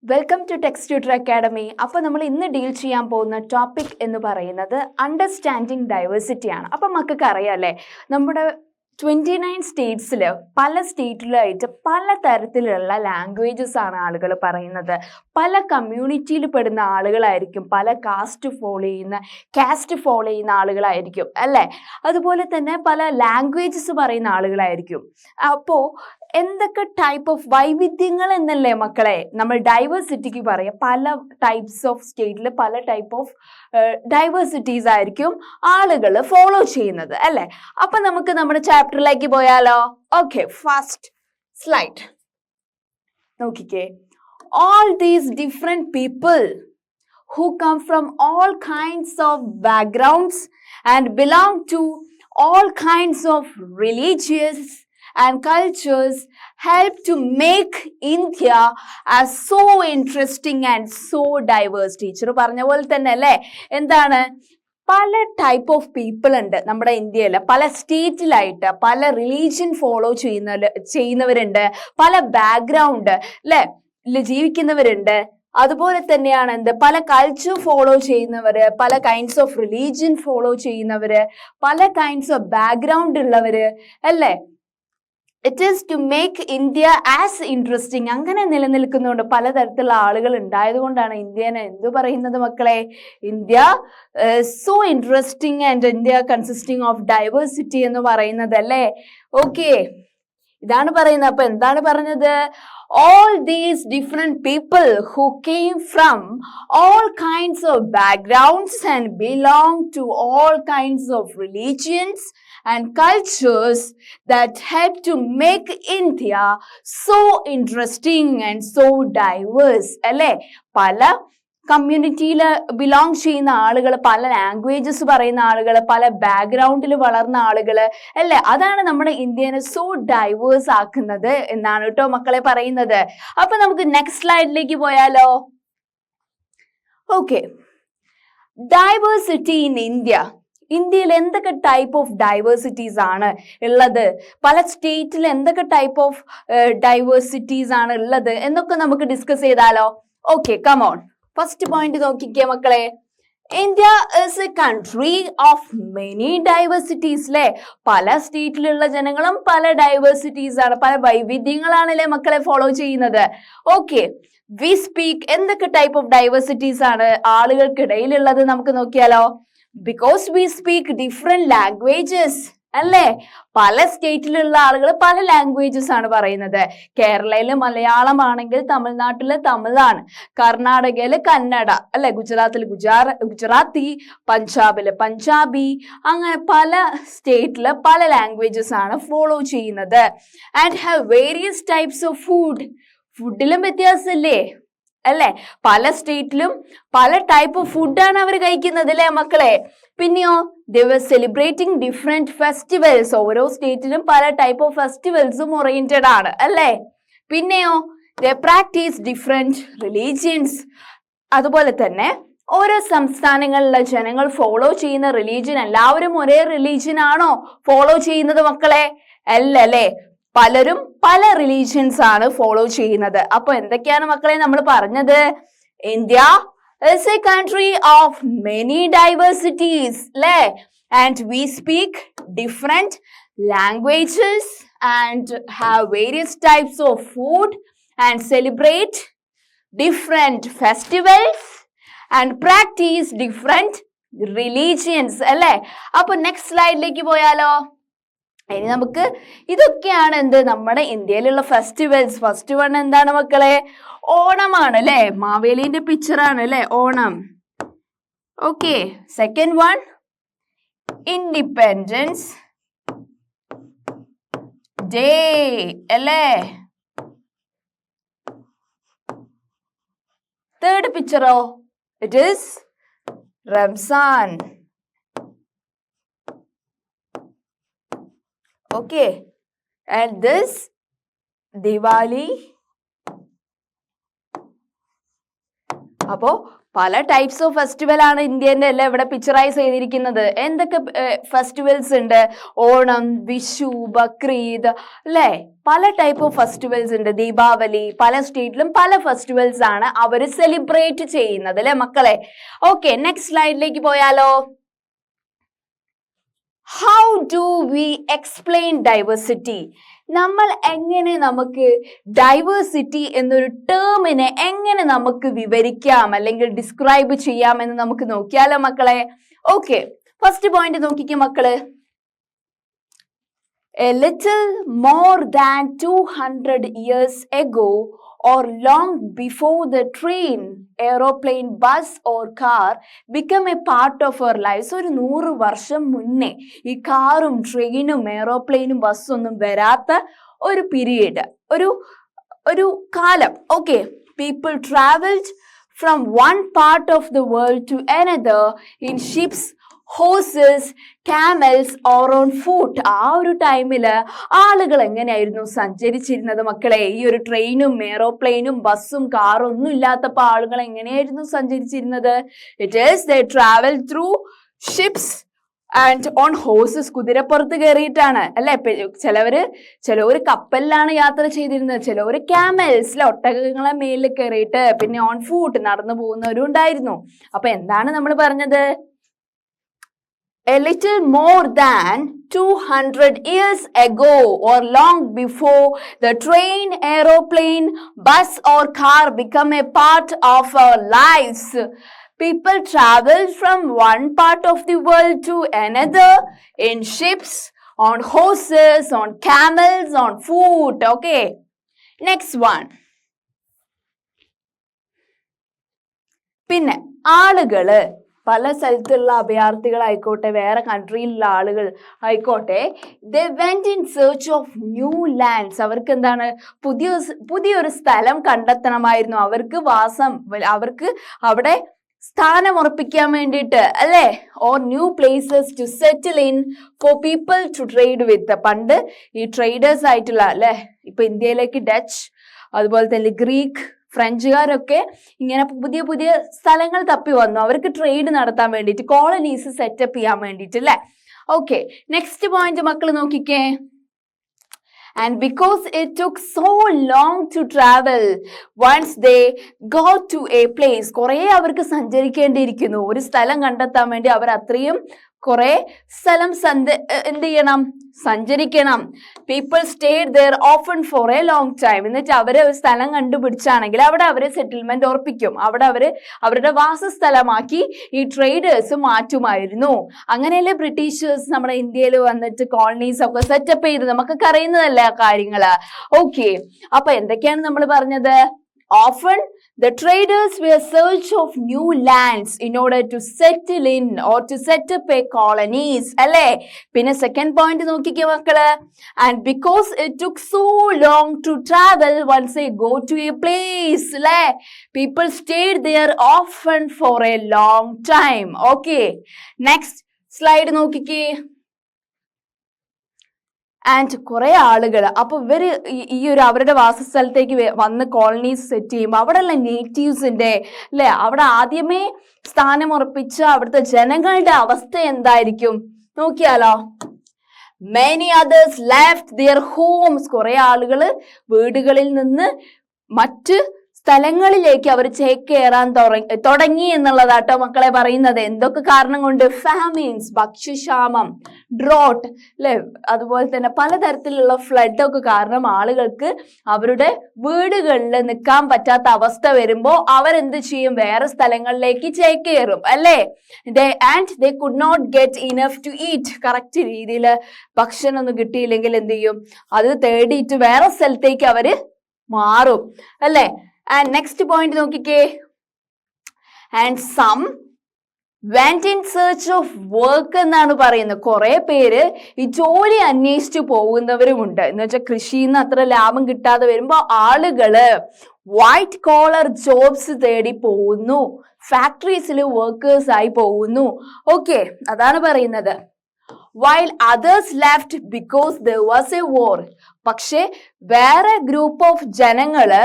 Welcome to text tutor academy. അപ്പോൾ നമ്മൾ ഇന്ന് ഡീൽ ചെയ്യാൻ പോകുന്ന ടോപ്പിക് എന്ന് പറയുന്നത് അണ്ടർസ്റ്റാൻഡിങ് ഡൈവേഴ്സിറ്റി ആണ്. അപ്പം മക്കൾക്ക് അറിയാമല്ലേ, നമ്മുടെ 29 സ്റ്റേറ്റ്സിൽ പല സ്റ്റേറ്റിലായിട്ട് പല തരത്തിലുള്ള ലാംഗ്വേജസ് ആണ് ആളുകൾ പറയുന്നത്. പല കമ്മ്യൂണിറ്റിയിൽ പെടുന്ന ആളുകളായിരിക്കും, പല കാസ്റ്റ് ഫോളോ ചെയ്യുന്ന ആളുകളായിരിക്കും അല്ലേ. അതുപോലെ തന്നെ പല ലാംഗ്വേജസ് പറയുന്ന ആളുകളായിരിക്കും. അപ്പോൾ എന്തൊക്കെ ടൈപ്പ് ഓഫ് വൈവിധ്യങ്ങൾ എന്നല്ലേ മക്കളെ നമ്മൾ ഡൈവേഴ്സിറ്റിക്ക് പറയാം. പല ടൈപ്സ് ഓഫ് സ്റ്റേറ്റിൽ പല ടൈപ്പ് ഓഫ് ഡൈവേഴ്സിറ്റീസ് ആയിരിക്കും ആളുകൾ ഫോളോ ചെയ്യുന്നത് അല്ലേ. അപ്പൊ നമുക്ക് നമ്മുടെ ചാപ്റ്ററിലേക്ക് പോയാലോ. ഓക്കെ, ഫസ്റ്റ് സ്ലൈഡ് നോക്കിക്കേ. All these different people who come from all kinds of backgrounds and belong to all kinds of religions and cultures help to make India as so interesting and so diverse. Teacher പറഞ്ഞ പോലെ തന്നെ അല്ലേ, എന്താണ്, പല type of people ഉണ്ട് നമ്മുടെ ഇന്ത്യയിൽ. പല സ്റ്റേറ്റിലായിട്ട് പല റിലീജിയൻ ഫോളോ ചെയ്യുന്നവരുണ്ട്, പല ബാക്ക്ഗ്രൗണ്ട് അല്ലേ ജീവിക്കുന്നവരുണ്ട്. അതുപോലെ തന്നെയാണ് പല കൾച്ചർ ഫോളോ ചെയ്യുന്നവര്, പല കൈൻഡ്സ് ഓഫ് റിലീജിയൻ ഫോളോ ചെയ്യുന്നവര്, പല കൈൻഡ്സ് ഓഫ് ബാക്ക്ഗ്രൗണ്ട് ഉള്ളവര് അല്ലേ. It is to make India as interesting. അങ്ങനെ നിലനിൽക്കുന്നുണ്ട്, പലതരത്തിലുള്ള ആളുകൾ ഉണ്ടായത് കൊണ്ടാണ് ഇന്ത്യനെ എന്തു പറയുന്നത് മക്കളെ, India so interesting and India consisting of diversity എന്ന് പറയുന്നത് അല്ലേ. ഓക്കെ, ഇതാണ് പറയുന്നത്. അപ്പൊ എന്താണ് പറഞ്ഞത്, all these different people who came from all kinds of backgrounds and belong to all kinds of religions and cultures that help to make India so interesting and so diverse അല്ലേ. പല കമ്മ്യൂണിറ്റിയിൽ belong ചെയ്യുന്ന ആളുകൾ, പല languages പറയുന്ന ആളുകൾ, പല ബാക്ക്ഗ്രൗണ്ടിൽ വളർന്ന ആളുകൾ അല്ലേ. അതാണ് നമ്മുടെ ഇന്ത്യനെ സോ ഡൈവേഴ്സ് ആക്കുന്നത് എന്നാണ് കേട്ടോ മക്കളെ പറയുന്നത്. അപ്പൊ നമുക്ക് നെക്സ്റ്റ് സ്ലൈഡിലേക്ക് പോയാലോ. Okay, diversity in India. ഇന്ത്യയിൽ എന്തൊക്കെ ടൈപ്പ് ഓഫ് ഡൈവേഴ്സിറ്റീസ് ആണ് ഉള്ളത്, പല സ്റ്റേറ്റിൽ എന്തൊക്കെ ടൈപ്പ് ഓഫ് ഡൈവേഴ്സിറ്റീസ് ആണ് ഉള്ളത് എന്നൊക്കെ നമുക്ക് ഡിസ്കസ് ചെയ്താലോ. Okay, come on. First point നോക്കിക്കേ മക്കളെ. India is a country of many diversities അല്ലേ. പല സ്റ്റേറ്റിലുള്ള ജനങ്ങളും പല ഡൈവേഴ്സിറ്റീസ് ആണ്, പല വൈവിധ്യങ്ങളാണല്ലേ മക്കളെ ഫോളോ ചെയ്യുന്നത്. Okay, V speak. എന്തൊക്കെ ടൈപ്പ് ഓഫ് ഡൈവേഴ്സിറ്റീസ് ആണ് ആളുകൾക്കിടയിലുള്ളത് നമുക്ക് നോക്കിയാലോ. Because we speak different languages അല്ലേ. പല സ്റ്റേറ്റിലുള്ള ആളുകൾ പല ലാംഗ്വേജസ് ആണ് പറയുന്നത്. കേരളയില് മലയാളം ആണെങ്കിൽ തമിഴ്നാട്ടില് തമിഴാണ്, കർണാടകയില് കന്നഡ അല്ലെ, ഗുജറാത്തിൽ ഗുജറാത്തി, പഞ്ചാബില് പഞ്ചാബി, അങ്ങനെ പല സ്റ്റേറ്റില് പല ലാംഗ്വേജസ് ആണ് ഫോളോ ചെയ്യുന്നത്. And have various types of ഫുഡിലും വ്യത്യാസമില്ലേ അല്ലെ. പല സ്റ്റേറ്റിലും പല ടൈപ്പ് ഓഫ് ഫുഡാണ് അവർ കഴിക്കുന്നത് അല്ലേ മക്കളെ. പിന്നെയോ they were celebrating different festivals. ഓരോ സ്റ്റേറ്റിലും പല ടൈപ്പ് ഓഫ് ഫെസ്റ്റിവൽസും ഓറിയന്റഡ് ആണ് അല്ലേ. പിന്നെയോ they practice different religions. അതുപോലെ തന്നെ ഓരോ സംസ്ഥാനങ്ങളിലെ ജനങ്ങൾ ഫോളോ ചെയ്യുന്ന റിലീജിയൻ, എല്ലാവരും ഒരേ റിലീജിയൻ ആണോ ഫോളോ ചെയ്യുന്നത് മക്കളെ? അല്ലല്ലേ, പലരും പല റിലീജിയൻസ് ആണ് ഫോളോ ചെയ്യുന്നത്. അപ്പൊ എന്തൊക്കെയാണ് മക്കളെ നമ്മൾ പറഞ്ഞത്? India is a country of many diversities അല്ലേ. And we speak different languages and have various types of food and celebrate different festivals and practice different religions അല്ലേ. അപ്പൊ നെക്സ്റ്റ് സ്ലൈഡിലേക്ക് പോയാലോ. ഇനി നമുക്ക് ഇതൊക്കെയാണ് നമ്മുടെ ഇന്ത്യയിലുള്ള ഫെസ്റ്റിവൽസ്. ഫസ്റ്റ് വൺ എന്താണ് മക്കളെ? ഓണമാണ് അല്ലെ. മാവേലിന്റെ പിക്ചറാണ് അല്ലെ Onam. Okay, second one independence day അല്ലേ. തേർഡ് പിക്ചറോ, it is Ramzan. Okay, and this Diwali. അപ്പോ പല ടൈപ്സ് ഓഫ് ഫെസ്റ്റിവൽ ആണ് ഇന്ത്യന്റെ അല്ലെ ഇവിടെ പിക്ചറൈസ് ചെയ്തിരിക്കുന്നത്. എന്തൊക്കെ ഫെസ്റ്റിവൽസ് ഉണ്ട്? ഓണം, വിഷു, ബക്രീദ് അല്ലെ, പല ടൈപ്പ് ഓഫ് ഫെസ്റ്റിവൽസ് ഉണ്ട്. ദീപാവലി, പല സ്റ്റേറ്റിലും പല ഫെസ്റ്റിവൽസ് ആണ് അവർ സെലിബ്രേറ്റ് ചെയ്യുന്നത് അല്ലെ മക്കളെ. ഓക്കെ, നെക്സ്റ്റ് സ്ലൈഡിലേക്ക് പോയാലോ. How do we explain diversity? നമ്മൾ എങ്ങനെ നമുക്ക് ഡൈവേഴ്സിറ്റി എന്നൊരു ടേമിനെ എങ്ങനെ നമുക്ക് വിവരിക്കാം അല്ലെങ്കിൽ ഡിസ്ക്രൈബ് ചെയ്യാം എന്ന് നമുക്ക് നോക്കിയാലോ മക്കളെ. ഓക്കെ, ഫസ്റ്റ് പോയിന്റ് നോക്കിക്കേ മക്കള്. A little more than 200 years ago or long before the train, aeroplane, bus or car become a part of our lives. ഒരു 100 വർഷം മുന്നേ ഈ കാറും ട്രെയിനും എയറോപ്ലെയിനും ബസ്സൊന്നും വരാത്ത ഒരു പീരീഡ്, ഒരു കാലം. Okay, people traveled from one part of the world to another in ships, horses, camels or on foot. ആ ഒരു ടൈമില് ആളുകൾ എങ്ങനെയായിരുന്നു സഞ്ചരിച്ചിരുന്നത് മക്കളെ? ഈ ഒരു ട്രെയിനും എയറോപ്ലെയിനും ബസ്സും കാറും ഒന്നും ഇല്ലാത്തപ്പോൾ ആളുകൾ എങ്ങനെയായിരുന്നു സഞ്ചരിച്ചിരുന്നത്? It is they travel through ships and on horses. കുതിരപ്പുറത്ത് കയറിയിട്ടാണ് അല്ലെ. ചിലവര് കപ്പലിലാണ് യാത്ര ചെയ്തിരുന്നത്, ചിലവര് ക്യാമൽസിലെ ഒട്ടകങ്ങളെ മേലിൽ കയറിയിട്ട്, പിന്നെ ഓൺ ഫൂട്ട് നടന്നു പോകുന്നവരും ഉണ്ടായിരുന്നു. അപ്പൊ എന്താണ് നമ്മൾ പറഞ്ഞത്? A little more than 200 years ago or long before the train, aeroplane, bus or car become a part of our lives, people travel from one part of the world to another in ships, on horses, on camels, on foot. Okay, next one. പിന്നെ ആളുകള് പല സ്ഥലത്തുള്ള അഭയാർത്ഥികളായിക്കോട്ടെ, വേറെ കൺട്രിയിലുള്ള ആളുകൾ ആയിക്കോട്ടെ, they went in search of new lands. അവർക്ക് എന്താണ്? പുതിയൊരു സ്ഥലം കണ്ടെത്തണമായിരുന്നു. അവർക്ക് അവിടെ സ്ഥാനമുറപ്പിക്കാൻ വേണ്ടിയിട്ട് അല്ലെ. Or new places to settle in for people to trade with. പണ്ട് ഈ ട്രേഡേഴ്സ് ആയിട്ടുള്ള അല്ലെ, ഇപ്പൊ ഇന്ത്യയിലേക്ക് ഡച്ച്, അതുപോലെ തന്നെ ഗ്രീക്ക്, ഫ്രഞ്ചുകാരൊക്കെ ഇങ്ങനെ പുതിയ പുതിയ സ്ഥലങ്ങൾ തപ്പി വന്നു അവർക്ക് ട്രേഡ് നടത്താൻ വേണ്ടിയിട്ട്, കോളനീസ് സെറ്റപ്പ് ചെയ്യാൻ വേണ്ടിയിട്ട് അല്ലെ. ഓക്കെ, നെക്സ്റ്റ് പോയിന്റ് മക്കൾ നോക്കിക്കേ. And because it took so long to travel, once they got to a place, കുറേ അവർക്ക് സഞ്ചരിക്കേണ്ടിയിരിക്കുന്നു. ഒരു സ്ഥലം കണ്ടെത്താൻ വേണ്ടി അവർ അത്രയും കുറെ സ്ഥലം എന്ത് ചെയ്യണം? സഞ്ചരിക്കണം. People stayed there often for a long time. എന്നിട്ട് അവര് ഒരു സ്ഥലം കണ്ടുപിടിച്ചാണെങ്കിൽ അവിടെ അവരെ സെറ്റിൽമെന്റ് ഉറപ്പിക്കും. അവിടെ അവരുടെ വാസസ്ഥലമാക്കി ഈ ട്രേഡേഴ്സ് മാറ്റുമായിരുന്നു. അങ്ങനെയല്ലേ ബ്രിട്ടീഷേഴ്സ് നമ്മുടെ ഇന്ത്യയിൽ വന്നിട്ട് കോളനീസ് ഒക്കെ സെറ്റപ്പ് ചെയ്ത്, നമുക്കൊക്കെ അറിയുന്നതല്ലേ ആ കാര്യങ്ങള്. ഓക്കെ, അപ്പൊ എന്തൊക്കെയാണ് നമ്മൾ പറഞ്ഞത്? Often the traders were search of new lands in order to settle in or to set up a colonies. അല്ലേ? പിന്നെ സെക്കൻഡ് പോയിന്റ് നോക്കിക്കേ മക്കള്. And because it took so long to travel, once they go to a place, അല്ലേ, people stayed there often for a long time. Okay, next slide നോക്കിക്കേ. And കുറെ ആളുകൾ അപ്പൊ ഇവര് ഈ ഒരു അവരുടെ വാസസ്ഥലത്തേക്ക് വന്ന് കോളനീസ് സെറ്റ് ചെയ്യുമ്പോൾ അവിടെയുള്ള നേറ്റീവ്സിന്റെ അല്ലെ, അവിടെ ആദ്യമേ സ്ഥാനമുറപ്പിച്ച അവിടുത്തെ ജനങ്ങളുടെ അവസ്ഥ എന്തായിരിക്കും നോക്കിയാലോ. Many others left their homes. കുറെ ആളുകള് വീടുകളിൽ നിന്ന് മറ്റ് സ്ഥലങ്ങളിലേക്ക് അവർ ചേക്കേറാൻ തുടങ്ങി എന്നുള്ളതാട്ടോ മക്കളെ പറയുന്നത്. എന്തൊക്കെ കാരണം കൊണ്ട്? ഫാമിൻസ്, ഭക്ഷ്യക്ഷാമം, ഡ്രോട്ട് അല്ലെ, അതുപോലെ തന്നെ പലതരത്തിലുള്ള ഫ്ലഡ് ഒക്കെ കാരണം ആളുകൾക്ക് അവരുടെ വീടുകളിൽ നിൽക്കാൻ പറ്റാത്ത അവസ്ഥ വരുമ്പോൾ അവരെന്ത് ചെയ്യും? വേറെ സ്ഥലങ്ങളിലേക്ക് ചേക്കേറും അല്ലേ. they could not get enough to eat. Correct രീതിയിൽ ഭക്ഷണം ഒന്നും കിട്ടിയില്ലെങ്കിൽ എന്ത് ചെയ്യും? അത് തേടിയിട്ട് വേറെ സ്ഥലത്തേക്ക് അവര് മാറും അല്ലേ. And next point നോക്കിക്കേ. And some went in search of work എന്നാണ് പറയുന്നത്. കുറെ പേര് ഈ ജോലി അന്വേഷിച്ചു പോകുന്നവരുമുണ്ട്. എന്ന് വെച്ചാൽ കൃഷിയിൽ നിന്ന് അത്ര ലാഭം കിട്ടാതെ വരുമ്പോ ആളുകള് വൈറ്റ് കോളർ ജോബ്സ് തേടി പോകുന്നു, ഫാക്ടറീസിൽ വർക്കേഴ്സ് ആയി പോകുന്നു. ഓക്കെ, അതാണ് പറയുന്നത്. While others left because there was a war. പക്ഷെ വേറെ ഗ്രൂപ്പ് ഓഫ് ജനങ്ങള്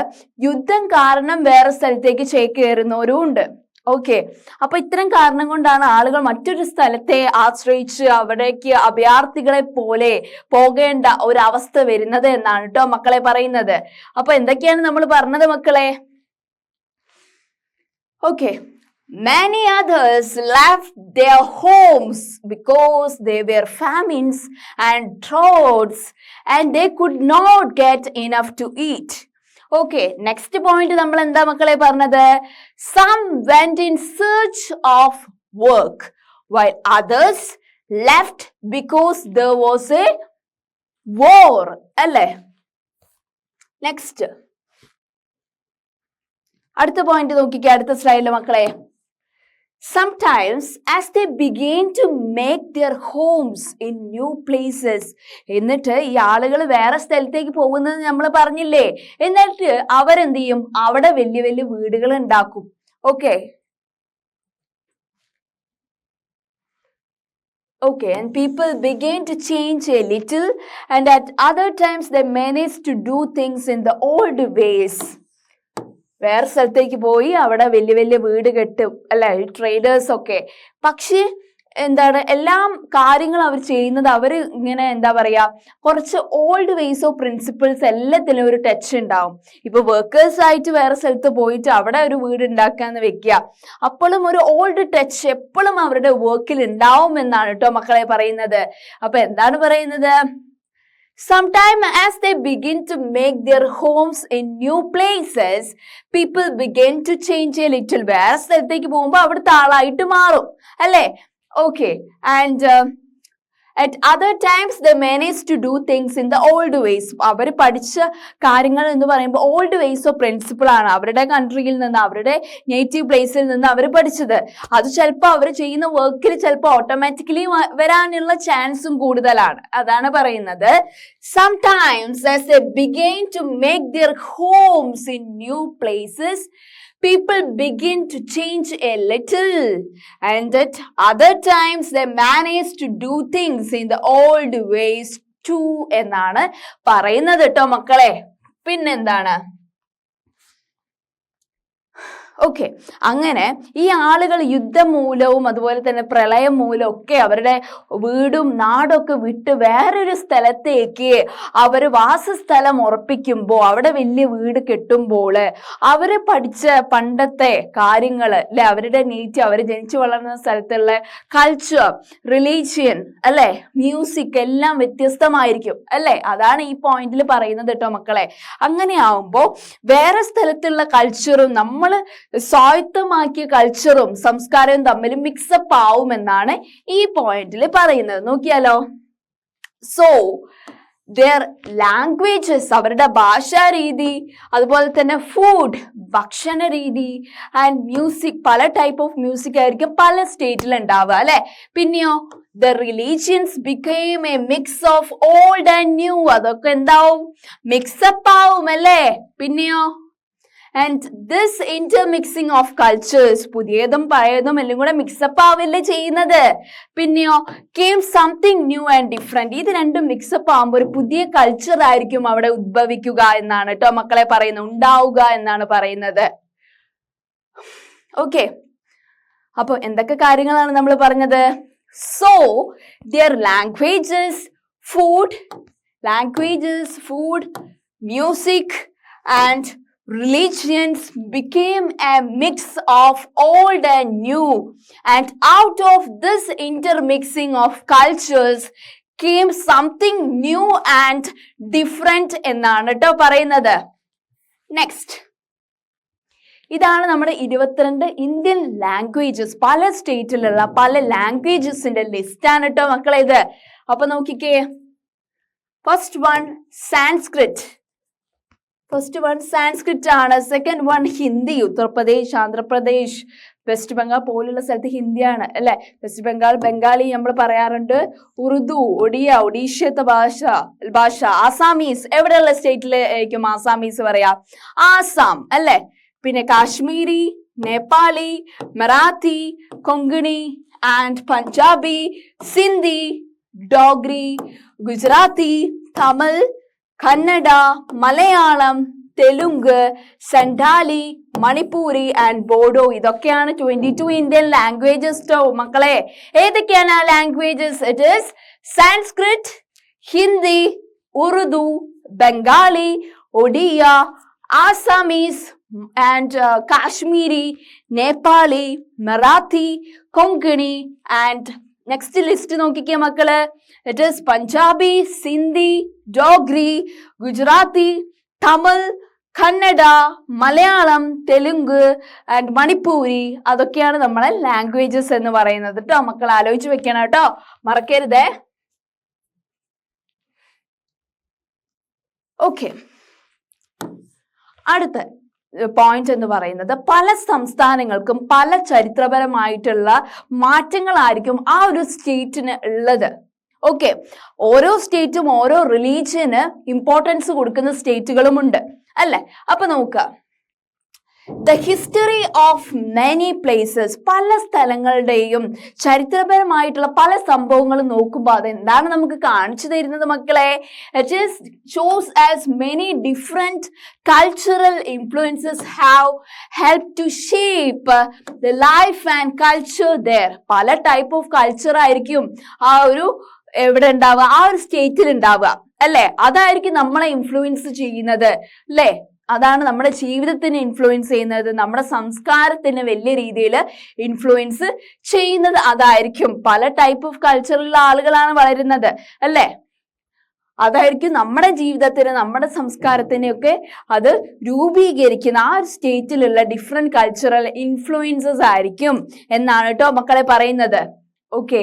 യുദ്ധം കാരണം വേറെ സ്ഥലത്തേക്ക് ചേക്കേറുന്നവരും ഉണ്ട്. ഓക്കെ, അപ്പൊ ഇത്തരം കാരണം കൊണ്ടാണ് ആളുകൾ മറ്റൊരു സ്ഥലത്തെ ആശ്രയിച്ച് അവിടേക്ക് അഭയാർത്ഥികളെ പോലെ പോകേണ്ട ഒരു അവസ്ഥ വരുന്നത് എന്നാണ് കേട്ടോ മക്കളെ പറയുന്നത്. അപ്പൊ എന്തൊക്കെയാണ് നമ്മൾ പറഞ്ഞത് മക്കളെ? Okay, many others left their homes because there were famines and droughts and they could not get enough to eat. Okay, next point നമ്മൾ എന്താ മക്കളെ പറഞ്ഞത്? Some went in search of work while others left because there was a war. അല്ലേ? Next അടുത്ത point നോക്കിക്കേ, അടുത്ത സ്ലൈഡിൽ മക്കളെ. Sometimes as they begin to make their homes in new places, എന്നിട്ട് ഈ ആളുകൾ വേറെ സ്ഥലത്തേക്ക് പോകുന്നത് നമ്മൾ പറഞ്ഞില്ലേ, എന്നിട്ട് അവരെന്ത് ചെയ്യും? അവിടെ വലിയ വലിയ വീടുകൾ ഉണ്ടാക്കും. Okay, and people begin to change a little, and at other times they manage to do things in the old ways. വേറെ സ്ഥലത്തേക്ക് പോയി അവിടെ വലിയ വലിയ വീട് കെട്ടും അല്ലെ, ട്രേഡേഴ്സ് ഒക്കെ. പക്ഷേ എന്താണ്, എല്ലാം കാര്യങ്ങൾ അവർ ചെയ്യുന്നത് അവർ ഇങ്ങനെ എന്താ പറയാ, കുറച്ച് ഓൾഡ് വേസ് ഓഫ് പ്രിൻസിപ്പിൾസ് എല്ലാത്തിലും ഒരു ടച്ച് ഉണ്ടാവും. ഇപ്പൊ വർക്കേഴ്സ് ആയിട്ട് വേറെ സ്ഥലത്ത് പോയിട്ട് അവിടെ ഒരു വീട് ഉണ്ടാക്കാന്ന് വെക്കുക, അപ്പോഴും ഒരു ഓൾഡ് ടച്ച് എപ്പോഴും അവരുടെ വർക്കിൽ ഉണ്ടാവും എന്നാണ് കേട്ടോ മക്കളെ പറയുന്നത്. അപ്പൊ എന്താണ് പറയുന്നത്? Sometimes as they begin to make their homes in new places, people begin to change a little. വേറെ സ്ഥലത്തേക്ക് പോകുമ്പോ അവിടുത്തെ ആളായിട്ട് മാറും അല്ലേ? Okay, and at other times they manage to do things in the old ways. അവർ പഠിച്ച കാര്യങ്ങൾ എന്ന് പറയുമ്പോൾ ഓൾഡ് വേസ് ഓഫ് പ്രിൻസിപ്പിൾ ആണ്, അവരുടെ കൺട്രിയിൽ നിന്ന്, അവരുടെ നേറ്റീവ് പ്ലേസിൽ നിന്ന് അവർ പഠിച്ചത്. അത് ചിലപ്പോൾ അവർ ചെയ്യുന്ന വർക്കിൽ ചിലപ്പോൾ ഓട്ടോമാറ്റിക്കലി വരാനുള്ള ചാൻസും കൂടുതലാണ്. അതാണ് പറയുന്നത്. Sometimes as they begin to make their homes in new places, people begin to change a little, and at other times they manage to do things in the old ways too എന്നാണ് പറയുന്നത് കേട്ടോ മക്കളെ. പിന്നെന്താണ്? Okay, അങ്ങനെ ഈ ആളുകൾ യുദ്ധം മൂലവും അതുപോലെ തന്നെ പ്രളയം മൂലവും ഒക്കെ അവരുടെ വീടും നാടൊക്കെ വിട്ട് വേറൊരു സ്ഥലത്തേക്ക് അവർ വാസസ്ഥലം ഉറപ്പിക്കുമ്പോൾ, അവിടെ വലിയ വീട് കെട്ടുമ്പോൾ അവര് പഠിച്ച പണ്ടത്തെ കാര്യങ്ങൾ അല്ലെ, അവരുടെ നേറ്റീവ്, അവർ ജനിച്ചു വളർന്ന സ്ഥലത്തുള്ള കൾച്ചർ, റിലീജിയൻ അല്ലെ, മ്യൂസിക് എല്ലാം വ്യത്യസ്തമായിരിക്കും അല്ലെ. അതാണ് ഈ പോയിന്റിൽ പറയുന്നത് കേട്ടോ മക്കളെ. അങ്ങനെ ആവുമ്പോൾ വേറെ സ്ഥലത്തുള്ള കൾച്ചറും നമ്മൾ സ്വായത്തമാക്കിയ കൾച്ചറും സംസ്കാരവും തമ്മിൽ മിക്സപ്പ് ആവുമെന്നാണ് ഈ പോയിന്റിൽ പറയുന്നത്. നോക്കിയാലോ. സോ their languages, അവരുടെ ഭാഷാ രീതി, അതുപോലെ തന്നെ ഫുഡ്, ഭക്ഷണ രീതി, ആൻഡ് മ്യൂസിക്, പല ടൈപ്പ് ഓഫ് മ്യൂസിക് ആയിരിക്കും പല സ്റ്റേറ്റിൽ ഉണ്ടാവുക അല്ലെ. പിന്നെയോ the religions became a mix of old and new. അതൊക്കെ എന്താവും? മിക്സപ്പ് ആവും അല്ലേ. പിന്നെയോ and this intermixing of cultures, പുതിയതും പഴയതും എല്ലാം കൂടെ മിക്സപ്പ് ആവില്ലേ ചെയ്യുന്നത്. പിന്നെയോ came something new and different. ഇത് രണ്ടും മിക്സപ്പ് ആകുമ്പോൾ ഒരു പുതിയ കൾച്ചർ ആയിരിക്കും അവിടെ ഉദ്ഭവിക്കുക എന്നാണ് കേട്ടോ മക്കളെ പറയുന്നത്, ഉണ്ടാവുക എന്നാണ് പറയുന്നത്. ഓക്കെ, അപ്പൊ എന്തൊക്കെ കാര്യങ്ങളാണ് നമ്മൾ പറഞ്ഞത്? So their languages, food, music and religions became a mix of old and new, and out of this intermixing of cultures came something new and different എന്നാണ് കേട്ടോ പറയുന്നത്. നെക്സ്റ്റ്, ഇതാണ് നമ്മുടെ 22 ഇന്ത്യൻ ലാംഗ്വേജസ്, പല സ്റ്റേറ്റിലുള്ള പല ലാംഗ്വേജസിന്റെ ലിസ്റ്റ് ആണ് കേട്ടോ മക്കളെ ഇത്. അപ്പൊ നോക്കിക്കേ, ഫസ്റ്റ് വൺ സാൻസ്ക്രിറ്റ്. ആണ്. Second one Hindi, Uttar Pradesh, Andhra Pradesh, West Bengal പോലുള്ള സ്ഥലത്ത് ഹിന്ദിയാണ് അല്ലെ. വെസ്റ്റ് ബംഗാൾ ബംഗാളി നമ്മൾ പറയാറുണ്ട്. ഉറുദു, ഒഡിയ, ഒഡീഷ്യത്തെ ഭാഷ, ആസാമീസ്, എവിടെയുള്ള സ്റ്റേറ്റിലായിരിക്കും ആസാമീസ് പറയാ? ആസാം അല്ലെ. പിന്നെ കാശ്മീരി, നേപ്പാളി, മറാത്തി, കൊങ്കണി ആൻഡ് പഞ്ചാബി, സിന്ധി, ഡോഗ്രി, ഗുജറാത്തി, തമിഴ്, കന്നഡ, മലയാളം, തെലുങ്ക്, സന്താലി, മണിപ്പൂരി ആൻഡ് ബോഡോ. ഇതൊക്കെയാണ് 22 ഇന്ത്യൻ ലാംഗ്വേജസ് മക്കളെ. ഏതൊക്കെയാണ് ആ languages? It is Sanskrit, Hindi, Urdu, Bengali, Odia, Assamese and Kashmiri, Nepali, Marathi, Konkani and next list നോക്കിക്കേ മക്കള്. It is Punjabi, Sindhi, Dogri, Gujarati, Tamil, Kannada, Malayalam, Telugu and Manipuri. അതൊക്കെയാണ് നമ്മളെ ലാംഗ്വേജസ് എന്ന് പറയുന്നത് കേട്ടോ. മക്കൾ ആലോചിച്ച് വെക്കണം കേട്ടോ, മറക്കരുതേ. ഓക്കെ, അടുത്ത പോയിന്റ് എന്ന് പറയുന്നത് പല സംസ്ഥാനങ്ങൾക്കും പല ചരിത്രപരമായിട്ടുള്ള മാറ്റങ്ങളായിരിക്കും ആ ഒരു സ്റ്റേറ്റിന് ഉള്ളത്. ഓക്കെ, ഓരോ സ്റ്റേറ്റും ഓരോ റിലീജിയന് ഇമ്പോർട്ടൻസ് കൊടുക്കുന്ന സ്റ്റേറ്റുകളുമുണ്ട് അല്ലെ. അപ്പൊ നോക്കുക, the history of many places, പല സ്ഥലങ്ങളുടെയും ചരിത്രപരമായിട്ടുള്ള പല സംഭവങ്ങളും നോക്കുമ്പോൾ അതെന്താണ് നമുക്ക് കാണിച്ചു തരുന്നത് മക്കളെ? It is shows as many different cultural influences have helped to shape the life and culture there. പല ടൈപ്പ് ഓഫ് കൾച്ചർ ആയിരിക്കും ആ ഒരു എവിടെ ഉണ്ടാവുക, ആ ഒരു സ്റ്റേറ്റിൽ ഉണ്ടാവുക അല്ലെ. അതായിരിക്കും നമ്മളെ ഇൻഫ്ലുവൻസ് ചെയ്യുന്നത് അല്ലെ. അതാണ് നമ്മുടെ ജീവിതത്തിന് ഇൻഫ്ലുവൻസ് ചെയ്യുന്നത്, നമ്മുടെ സംസ്കാരത്തിന് വലിയ രീതിയിൽ ഇൻഫ്ലുവൻസ് ചെയ്യുന്നത് അതായിരിക്കും. പല ടൈപ്പ് ഓഫ് കൾച്ചറിലുള്ള ആളുകളാണ് വളരുന്നത് അല്ലെ. അതായിരിക്കും നമ്മുടെ ജീവിതത്തിന് നമ്മുടെ സംസ്കാരത്തിനെയൊക്കെ അത് രൂപീകരിക്കുന്ന ആ ഒരു സ്റ്റേറ്റിലുള്ള ഡിഫറെന്റ് കൾച്ചറൽ ഇൻഫ്ലുവൻസസ് ആയിരിക്കും എന്നാണ് കേട്ടോ മക്കളെ പറയുന്നത്. ഓക്കെ,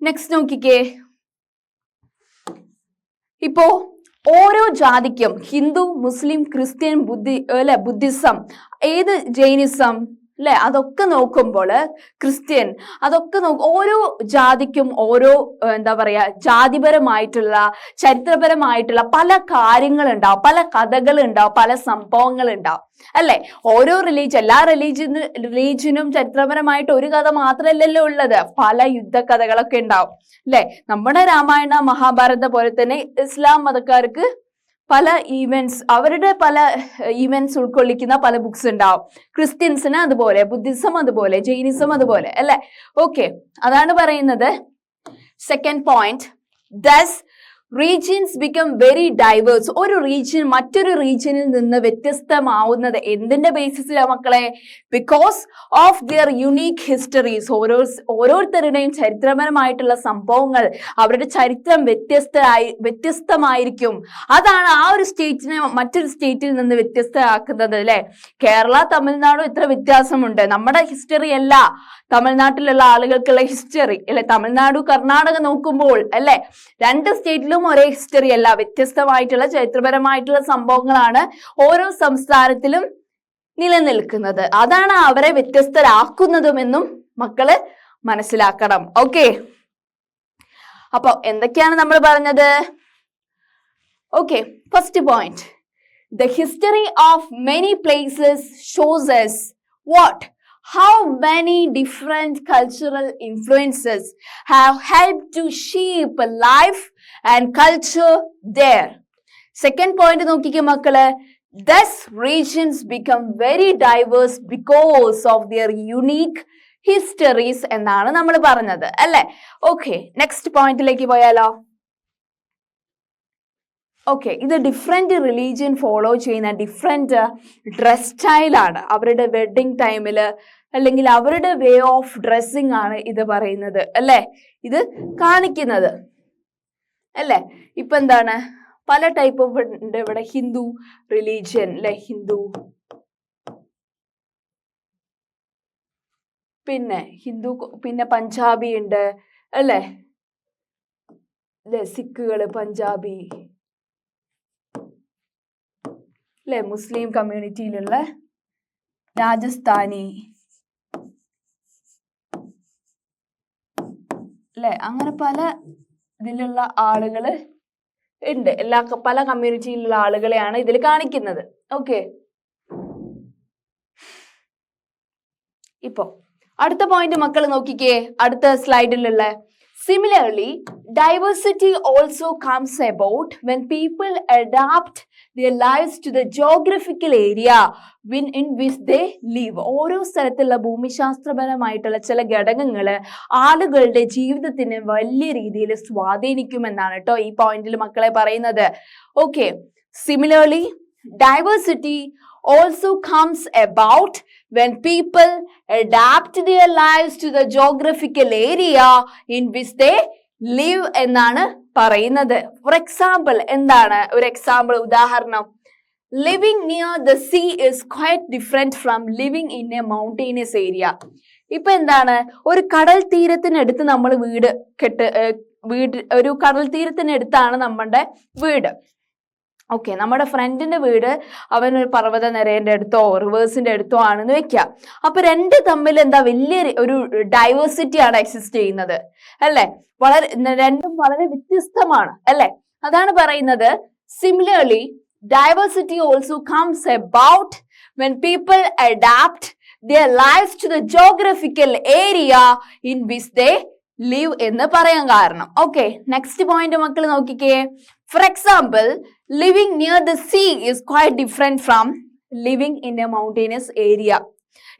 നെക്സ്റ്റ് നോക്കിക്കേ. ഇപ്പോ ഓരോ ജാതിക്കും ഹിന്ദു, മുസ്ലിം, ക്രിസ്ത്യൻ, ബുദ്ധിസം, ജൈനിസം അല്ലെ, അതൊക്കെ നോക്കുമ്പോൾ ക്രിസ്ത്യൻ, അതൊക്കെ ഓരോ ജാതിക്കും ഓരോ എന്താ പറയാ ജാതിപരമായിട്ടുള്ള ചരിത്രപരമായിട്ടുള്ള പല കാര്യങ്ങളുണ്ടാവും, പല കഥകളുണ്ടാവും, പല സംഭവങ്ങളുണ്ടാവും അല്ലെ. ഓരോ എല്ലാ റിലീജിയനും ചരിത്രപരമായിട്ട് ഒരു കഥ മാത്രമല്ലല്ലോ ഉള്ളത്, പല യുദ്ധകഥകളൊക്കെ ഉണ്ടാവും അല്ലെ. നമ്മുടെ രാമായണ മഹാഭാരത പോലെ തന്നെ ഇസ്ലാം മതക്കാർക്ക് പല ഈവൻസ്, അവരുടെ പല ഈവൻസ് ഉൾക്കൊള്ളിക്കുന്ന പല ബുക്സ് ഉണ്ടാവും. ക്രിസ്ത്യൻസിന് അതുപോലെ, ബുദ്ധിസം അതുപോലെ, ജൈനിസം അതുപോലെ അല്ലെ. ഓക്കെ, അതാണ് പറയുന്നത്. Second point, thus regions become very diverse. ഒരു റീജിയൻ മറ്റൊരു റീജിയനിൽ നിന്ന് വ്യത്യസ്തമാവുന്നത് എന്തിന്റെ ബേസിസിലാണ് മക്കളെ? Because of their unique histories. ഓരോരുത്തരുടെയും ചരിത്രപരമായിട്ടുള്ള സംഭവങ്ങൾ, അവരുടെ ചരിത്രം വ്യത്യസ്തമായിരിക്കും. അതാണ് ആ ഒരു സ്റ്റേറ്റിനെ മറ്റൊരു സ്റ്റേറ്റിൽ നിന്ന് വ്യത്യസ്തമാക്കുന്നത് അല്ലെ. കേരള തമിഴ്നാടും ഇത്ര വ്യത്യാസമുണ്ട്. നമ്മുടെ ഹിസ്റ്ററി അല്ല തമിഴ്നാട്ടിലുള്ള ആളുകൾക്കുള്ള ഹിസ്റ്ററി അല്ലെ. തമിഴ്നാട് കർണാടക നോക്കുമ്പോൾ അല്ലെ, രണ്ട് സ്റ്റേറ്റിലും ഒരേ ഹിസ്റ്ററി അല്ല, വ്യത്യസ്തമായിട്ടുള്ള ചരിത്രപരമായിട്ടുള്ള സംഭവങ്ങളാണ് ഓരോ സംസ്ഥാനത്തിലും നിലനിൽക്കുന്നത്. അതാണ് അവരെ വ്യത്യസ്തരാക്കുന്നതുമെന്നും മക്കള് മനസ്സിലാക്കണം. ഓക്കെ, അപ്പൊ എന്തൊക്കെയാണ് നമ്മൾ പറഞ്ഞത്? Okay, first point, the history of many places shows us what? How many different cultural influences have helped to shape life and culture there. Second point നോക്കിക്കേ മക്കളെ, thus regions become very diverse because of their unique histories എന്നാണ് നമ്മൾ പറഞ്ഞത് അല്ലെ. Okay, next പോയിന്റിലേക്ക് പോയാലോ. Okay, ഇത് different religion follow ചെയ്യുന്ന ഡിഫറെന്റ് ഡ്രസ് സ്റ്റൈലാണ്. അവരുടെ വെഡിങ് ടൈമില് അല്ലെങ്കിൽ അവരുടെ വേ ഓഫ് ഡ്രസ്സിങ് ആണ് ഇത് പറയുന്നത് അല്ലെ, ഇത് കാണിക്കുന്നത് അല്ലെ. ഇപ്പൊ എന്താണ്, പല ടൈപ്പ് ഓഫ് ഉണ്ട് ഇവിടെ. ഹിന്ദു റിലീജിയൻ അല്ലെ, ഹിന്ദു, പിന്നെ പഞ്ചാബി ഉണ്ട് അല്ലെ, സിഖുകള്, പഞ്ചാബി അല്ലെ, മുസ്ലിം കമ്മ്യൂണിറ്റിയിലുള്ള രാജസ്ഥാനി അല്ലെ, അങ്ങനെ പല ഇതിലുള്ള ആളുകള് ഉണ്ട്. പല കമ്മ്യൂണിറ്റിയിലുള്ള ആളുകളെയാണ് ഇതിൽ കാണിക്കുന്നത്. ഓക്കെ, ഇപ്പൊ അടുത്ത പോയിന്റ് മക്കൾ നോക്കിക്കേ, അടുത്ത സ്ലൈഡിലുള്ള Similarly, diversity also comes about when people adapt their lives to the geographical area in which they live. ഓരോ സ്ഥലത്തുള്ള ഭൂമിശാസ്ത്രപരമായിട്ടുള്ള ചില ഘടകങ്ങൾ ആളുകളുടെ ജീവിതത്തിനെ വലിയ രീതിയിൽ സ്വാധീനിക്കുമെന്നാണ് കേട്ടോ ഈ പോയിന്റിൽ മക്കളെ പറയുന്നത്. Okay, similarly diversity also comes about when people adapt their lives to the geographical area in which they live എന്നാണ് പറയുന്നത്. ഫോർ എക്സാമ്പിൾ എന്താണ് ഒരു എക്സാമ്പിൾ ഉദാഹരണം? living near the sea is quite different from living in a mountainous area. ഇപ്പൊ എന്താണ്, ഒരു കടൽ തീരത്തിനടുത്ത് നമ്മൾ ഒരു കടൽ തീരത്തിനടുത്താണ് നമ്മുടെ വീട്. ഓക്കെ, നമ്മുടെ ഫ്രണ്ടിന്റെ വീട് അവൻ ഒരു പർവ്വത നിരയുടെ അടുത്തോ റിവേഴ്സിന്റെ അടുത്തോ ആണെന്ന് വെക്കാം. അപ്പൊ രണ്ട് തമ്മിൽ എന്താ വലിയ ഒരു ഡൈവേഴ്സിറ്റി ആണ് എക്സിസ്റ്റ് ചെയ്യുന്നത് അല്ലെ, രണ്ടും വളരെ വ്യത്യസ്തമാണ് അല്ലെ. അതാണ് പറയുന്നത് similarly diversity also comes about when people adapt their lives to the geographical area in which they live എന്ന് പറയാൻ കാരണം. ഓക്കെ, നെക്സ്റ്റ് പോയിന്റ് മക്കൾ നോക്കിക്കേ. For example, living near the sea is quite different from living in a mountainous area.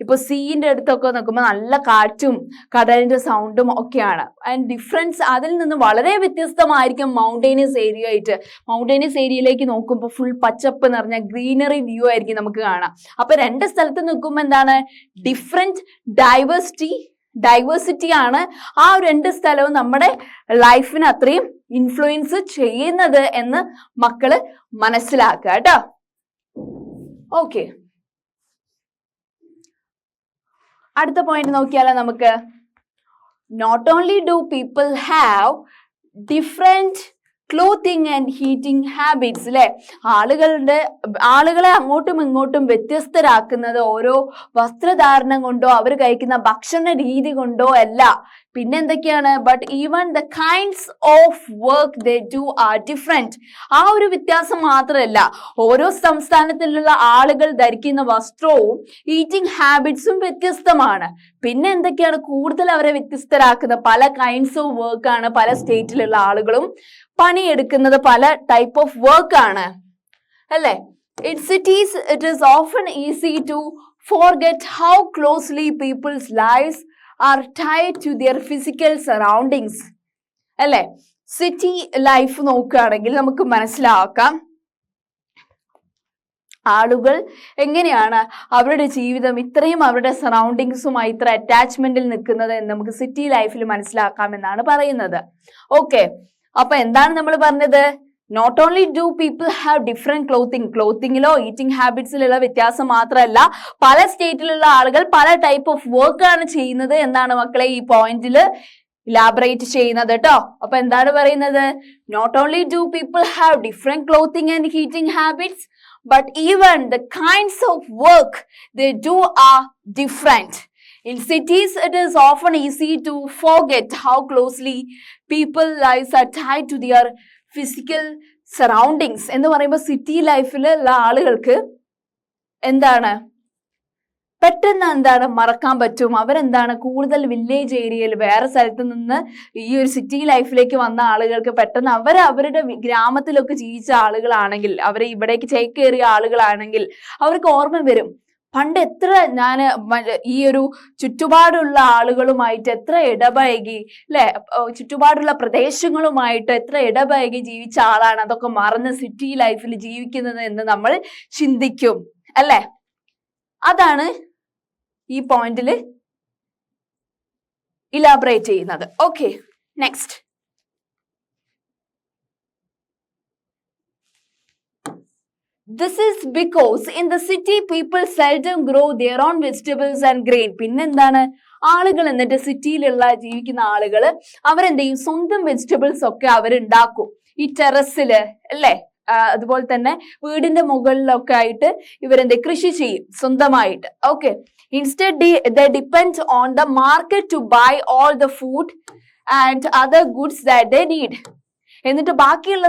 ഇപ്പൊ സീന്റെ അടുത്തൊക്കെ നോക്കുമ്പോൾ നല്ല കാറ്റും കടലിന്റെ സൗണ്ടും ഒക്കെയാണ്. ആൻഡ് ഡിഫറൻസ് അതിൽ നിന്ന് വളരെ വ്യത്യസ്തമായിരിക്കും മൗണ്ടൈനസ് ഏരിയ ആയിട്ട്. മൗണ്ടൈനസ് ഏരിയയിലേക്ക് നോക്കുമ്പോൾ ഫുൾ പച്ചപ്പ് നിറഞ്ഞ ഗ്രീനറി വ്യൂ ആയിരിക്കും നമുക്ക് കാണാം. അപ്പൊ രണ്ട് സ്ഥലത്ത് നിൽക്കുമ്പോൾ എന്താണ്, ഡിഫറെന്റ് ഡൈവേഴ്സിറ്റി ആണ് ആ രണ്ട് സ്ഥലവും നമ്മുടെ ലൈഫിന് അത്രയും ഇൻഫ്ലുവൻസ് ചെയ്യുന്നത് എന്ന് മക്കള് മനസ്സിലാക്കുക കേട്ടോ. ഓക്കെ, അടുത്ത പോയിന്റ് നോക്കിയാലോ നമുക്ക്. Not only do people have different clothing and eating habits അല്ലെ, ആളുകളെ അങ്ങോട്ടും ഇങ്ങോട്ടും വ്യത്യസ്തരാക്കുന്നത് ഓരോ വസ്ത്രധാരണം കൊണ്ടോ അവർ കഴിക്കുന്ന ഭക്ഷണ രീതി കൊണ്ടോ അല്ല. പിന്നെന്തൊക്കെയാണ്, but even the kinds of work they do are different. ആ ഒരു വ്യത്യാസം മാത്രമല്ല, ഓരോ സംസ്ഥാനത്തിലുള്ള ആളുകൾ ധരിക്കുന്ന വസ്ത്രവും ഈറ്റിംഗ് ഹാബിറ്റ്സും വ്യത്യസ്തമാണ്. പിന്നെ എന്തൊക്കെയാണ് കൂടുതൽ അവരെ വ്യത്യസ്തരാക്കുന്ന പല കൈൻഡ്സ് ഓഫ് വർക്ക് ആണ്. പല സ്റ്റേറ്റിലുള്ള ആളുകളും പണിയെടുക്കുന്നത് പല ടൈപ്പ് ഓഫ് വർക്ക് ആണ് അല്ലെ. In cities it is often easy to forget how closely people's lives are tied to their physical surroundings അല്ലെ. സിറ്റി ലൈഫ് നോക്കുകയാണെങ്കിൽ നമുക്ക് മനസ്സിലാക്കാം ആളുകൾ എങ്ങനെയാണ് അവരുടെ ജീവിതം ഇത്രയും അവരുടെ സറൗണ്ടിങ്സുമായി ഇത്ര അറ്റാച്ച്മെന്റിൽ നിൽക്കുന്നത് എന്ന് നമുക്ക് സിറ്റി ലൈഫിൽ മനസ്സിലാക്കാം എന്നാണ് പറയുന്നത്. ഓക്കെ, അപ്പൊ എന്താണ് നമ്മൾ പറഞ്ഞത്? Not only do people have different ക്ലോത്തിങ്ങിലോ ഈറ്റിംഗ് ഹാബിറ്റ്സിലുള്ള വ്യത്യാസം മാത്രമല്ല, പല സ്റ്റേറ്റിലുള്ള ആളുകൾ പല ടൈപ്പ് ഓഫ് വർക്ക് ആണ് ചെയ്യുന്നത് എന്നാണ് മക്കളെ ഈ പോയിന്റിൽ ഇലാബറേറ്റ് ചെയ്യുന്നത് കേട്ടോ. അപ്പൊ എന്താണ് പറയുന്നത്? Not only do people have different clothing and eating habits, but even the kinds of work they do are different. In cities, it is often easy to forget how closely people's lives are tied to their physical surroundings. എന്ന് പറയുമ്പോൾ city ലൈഫിലുള്ള ആളുകൾക്ക് എന്താണ് പെട്ടെന്ന് എന്താണ് മറക്കാൻ പറ്റും. അവരെന്താണ് കൂടുതൽ വില്ലേജ് ഏരിയയിൽ വേറെ സ്ഥലത്ത് നിന്ന് ഈ ഒരു സിറ്റി ലൈഫിലേക്ക് വന്ന ആളുകൾക്ക് പെട്ടെന്ന് അവരുടെ ഗ്രാമത്തിലൊക്കെ ജീവിച്ച ആളുകളാണെങ്കിൽ, അവരെ ഇവിടേക്ക് ചേക്കേറിയ ആളുകളാണെങ്കിൽ അവർക്ക് ഓർമ്മ വരും പണ്ട് എത്ര ഞാൻ ഈ ഒരു ചുറ്റുപാടുള്ള ആളുകളുമായിട്ട് എത്ര ഇടപഴകി അല്ലെ, ചുറ്റുപാടുള്ള പ്രദേശങ്ങളുമായിട്ട് എത്ര ഇടപഴകി ജീവിച്ച ആളാണ്, അതൊക്കെ മറന്ന് സിറ്റി ലൈഫിൽ ജീവിക്കുന്നത് എന്ന് നമ്മൾ ചിന്തിക്കും അല്ലെ. അതാണ് ഈ പോയിന്റിൽ ഇലാബറേറ്റ് ചെയ്യുന്നത്. Okay, next. This is because in the city people seldom grow their own vegetables and grain. പിന്നെന്താണ്, ആളുകൾ എന്നിട്ട് സിറ്റിയിലുള്ള ജീവിക്കുന്ന ആളുകൾ അവരെന്ത് ചെയ്യും, സ്വന്തം വെജിറ്റബിൾസ് ഒക്കെ അവരുണ്ടാക്കും ഈ ടെറസില് അല്ലേ. അതുപോലെ തന്നെ വീടിന്റെ മുകളിലൊക്കെ ആയിട്ട് ഇവരെന്ത് കൃഷി ചെയ്യും സ്വന്തമായിട്ട്. Okay, instead they depend on the market to buy all the food and other goods that they need. എന്നിട്ട് ബാക്കിയുള്ള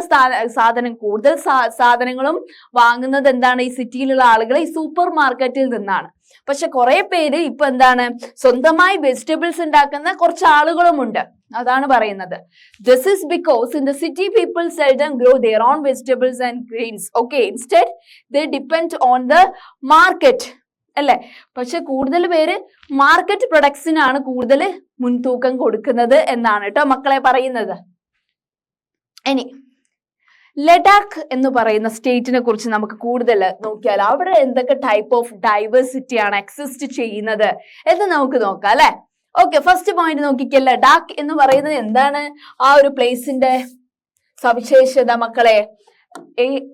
കൂടുതൽ സാധനങ്ങളും വാങ്ങുന്നത് എന്താണ്, ഈ സിറ്റിയിലുള്ള ആളുകൾ ഈ സൂപ്പർ മാർക്കറ്റിൽ നിന്നാണ്. പക്ഷെ കുറെ പേര് ഇപ്പൊ എന്താണ് സ്വന്തമായി വെജിറ്റബിൾസ് ഉണ്ടാക്കുന്ന കുറച്ച് ആളുകളുമുണ്ട്. അതാണ് പറയുന്നത്. This is because in the city people seldom grow their own vegetables and grains. Okay, instead they depend on the market. അല്ലെ? പക്ഷെ കൂടുതൽ പേര് മാർക്കറ്റ് പ്രൊഡക്ട്സിനാണ് കൂടുതൽ മുൻതൂക്കം കൊടുക്കുന്നത് എന്നാണ് കേട്ടോ മക്കളെ പറയുന്നത്. ഇനി ലഡാക്ക് എന്ന് പറയുന്ന സ്റ്റേറ്റിനെ കുറിച്ച് നമുക്ക് കൂടുതൽ നോക്കിയാൽ അവിടെ എന്തൊക്കെ ടൈപ്പ് ഓഫ് ഡൈവേഴ്സിറ്റി ആണ് എക്സിസ്റ്റ് ചെയ്യുന്നത് എന്ന് നമുക്ക് നോക്കാം അല്ലെ. ഓക്കെ, ഫസ്റ്റ് പോയിന്റ് നോക്കിക്കേ. ലഡാക്ക് എന്ന് പറയുന്നത് എന്താണ് ആ ഒരു പ്ലേസിന്റെ സവിശേഷത മക്കളെ?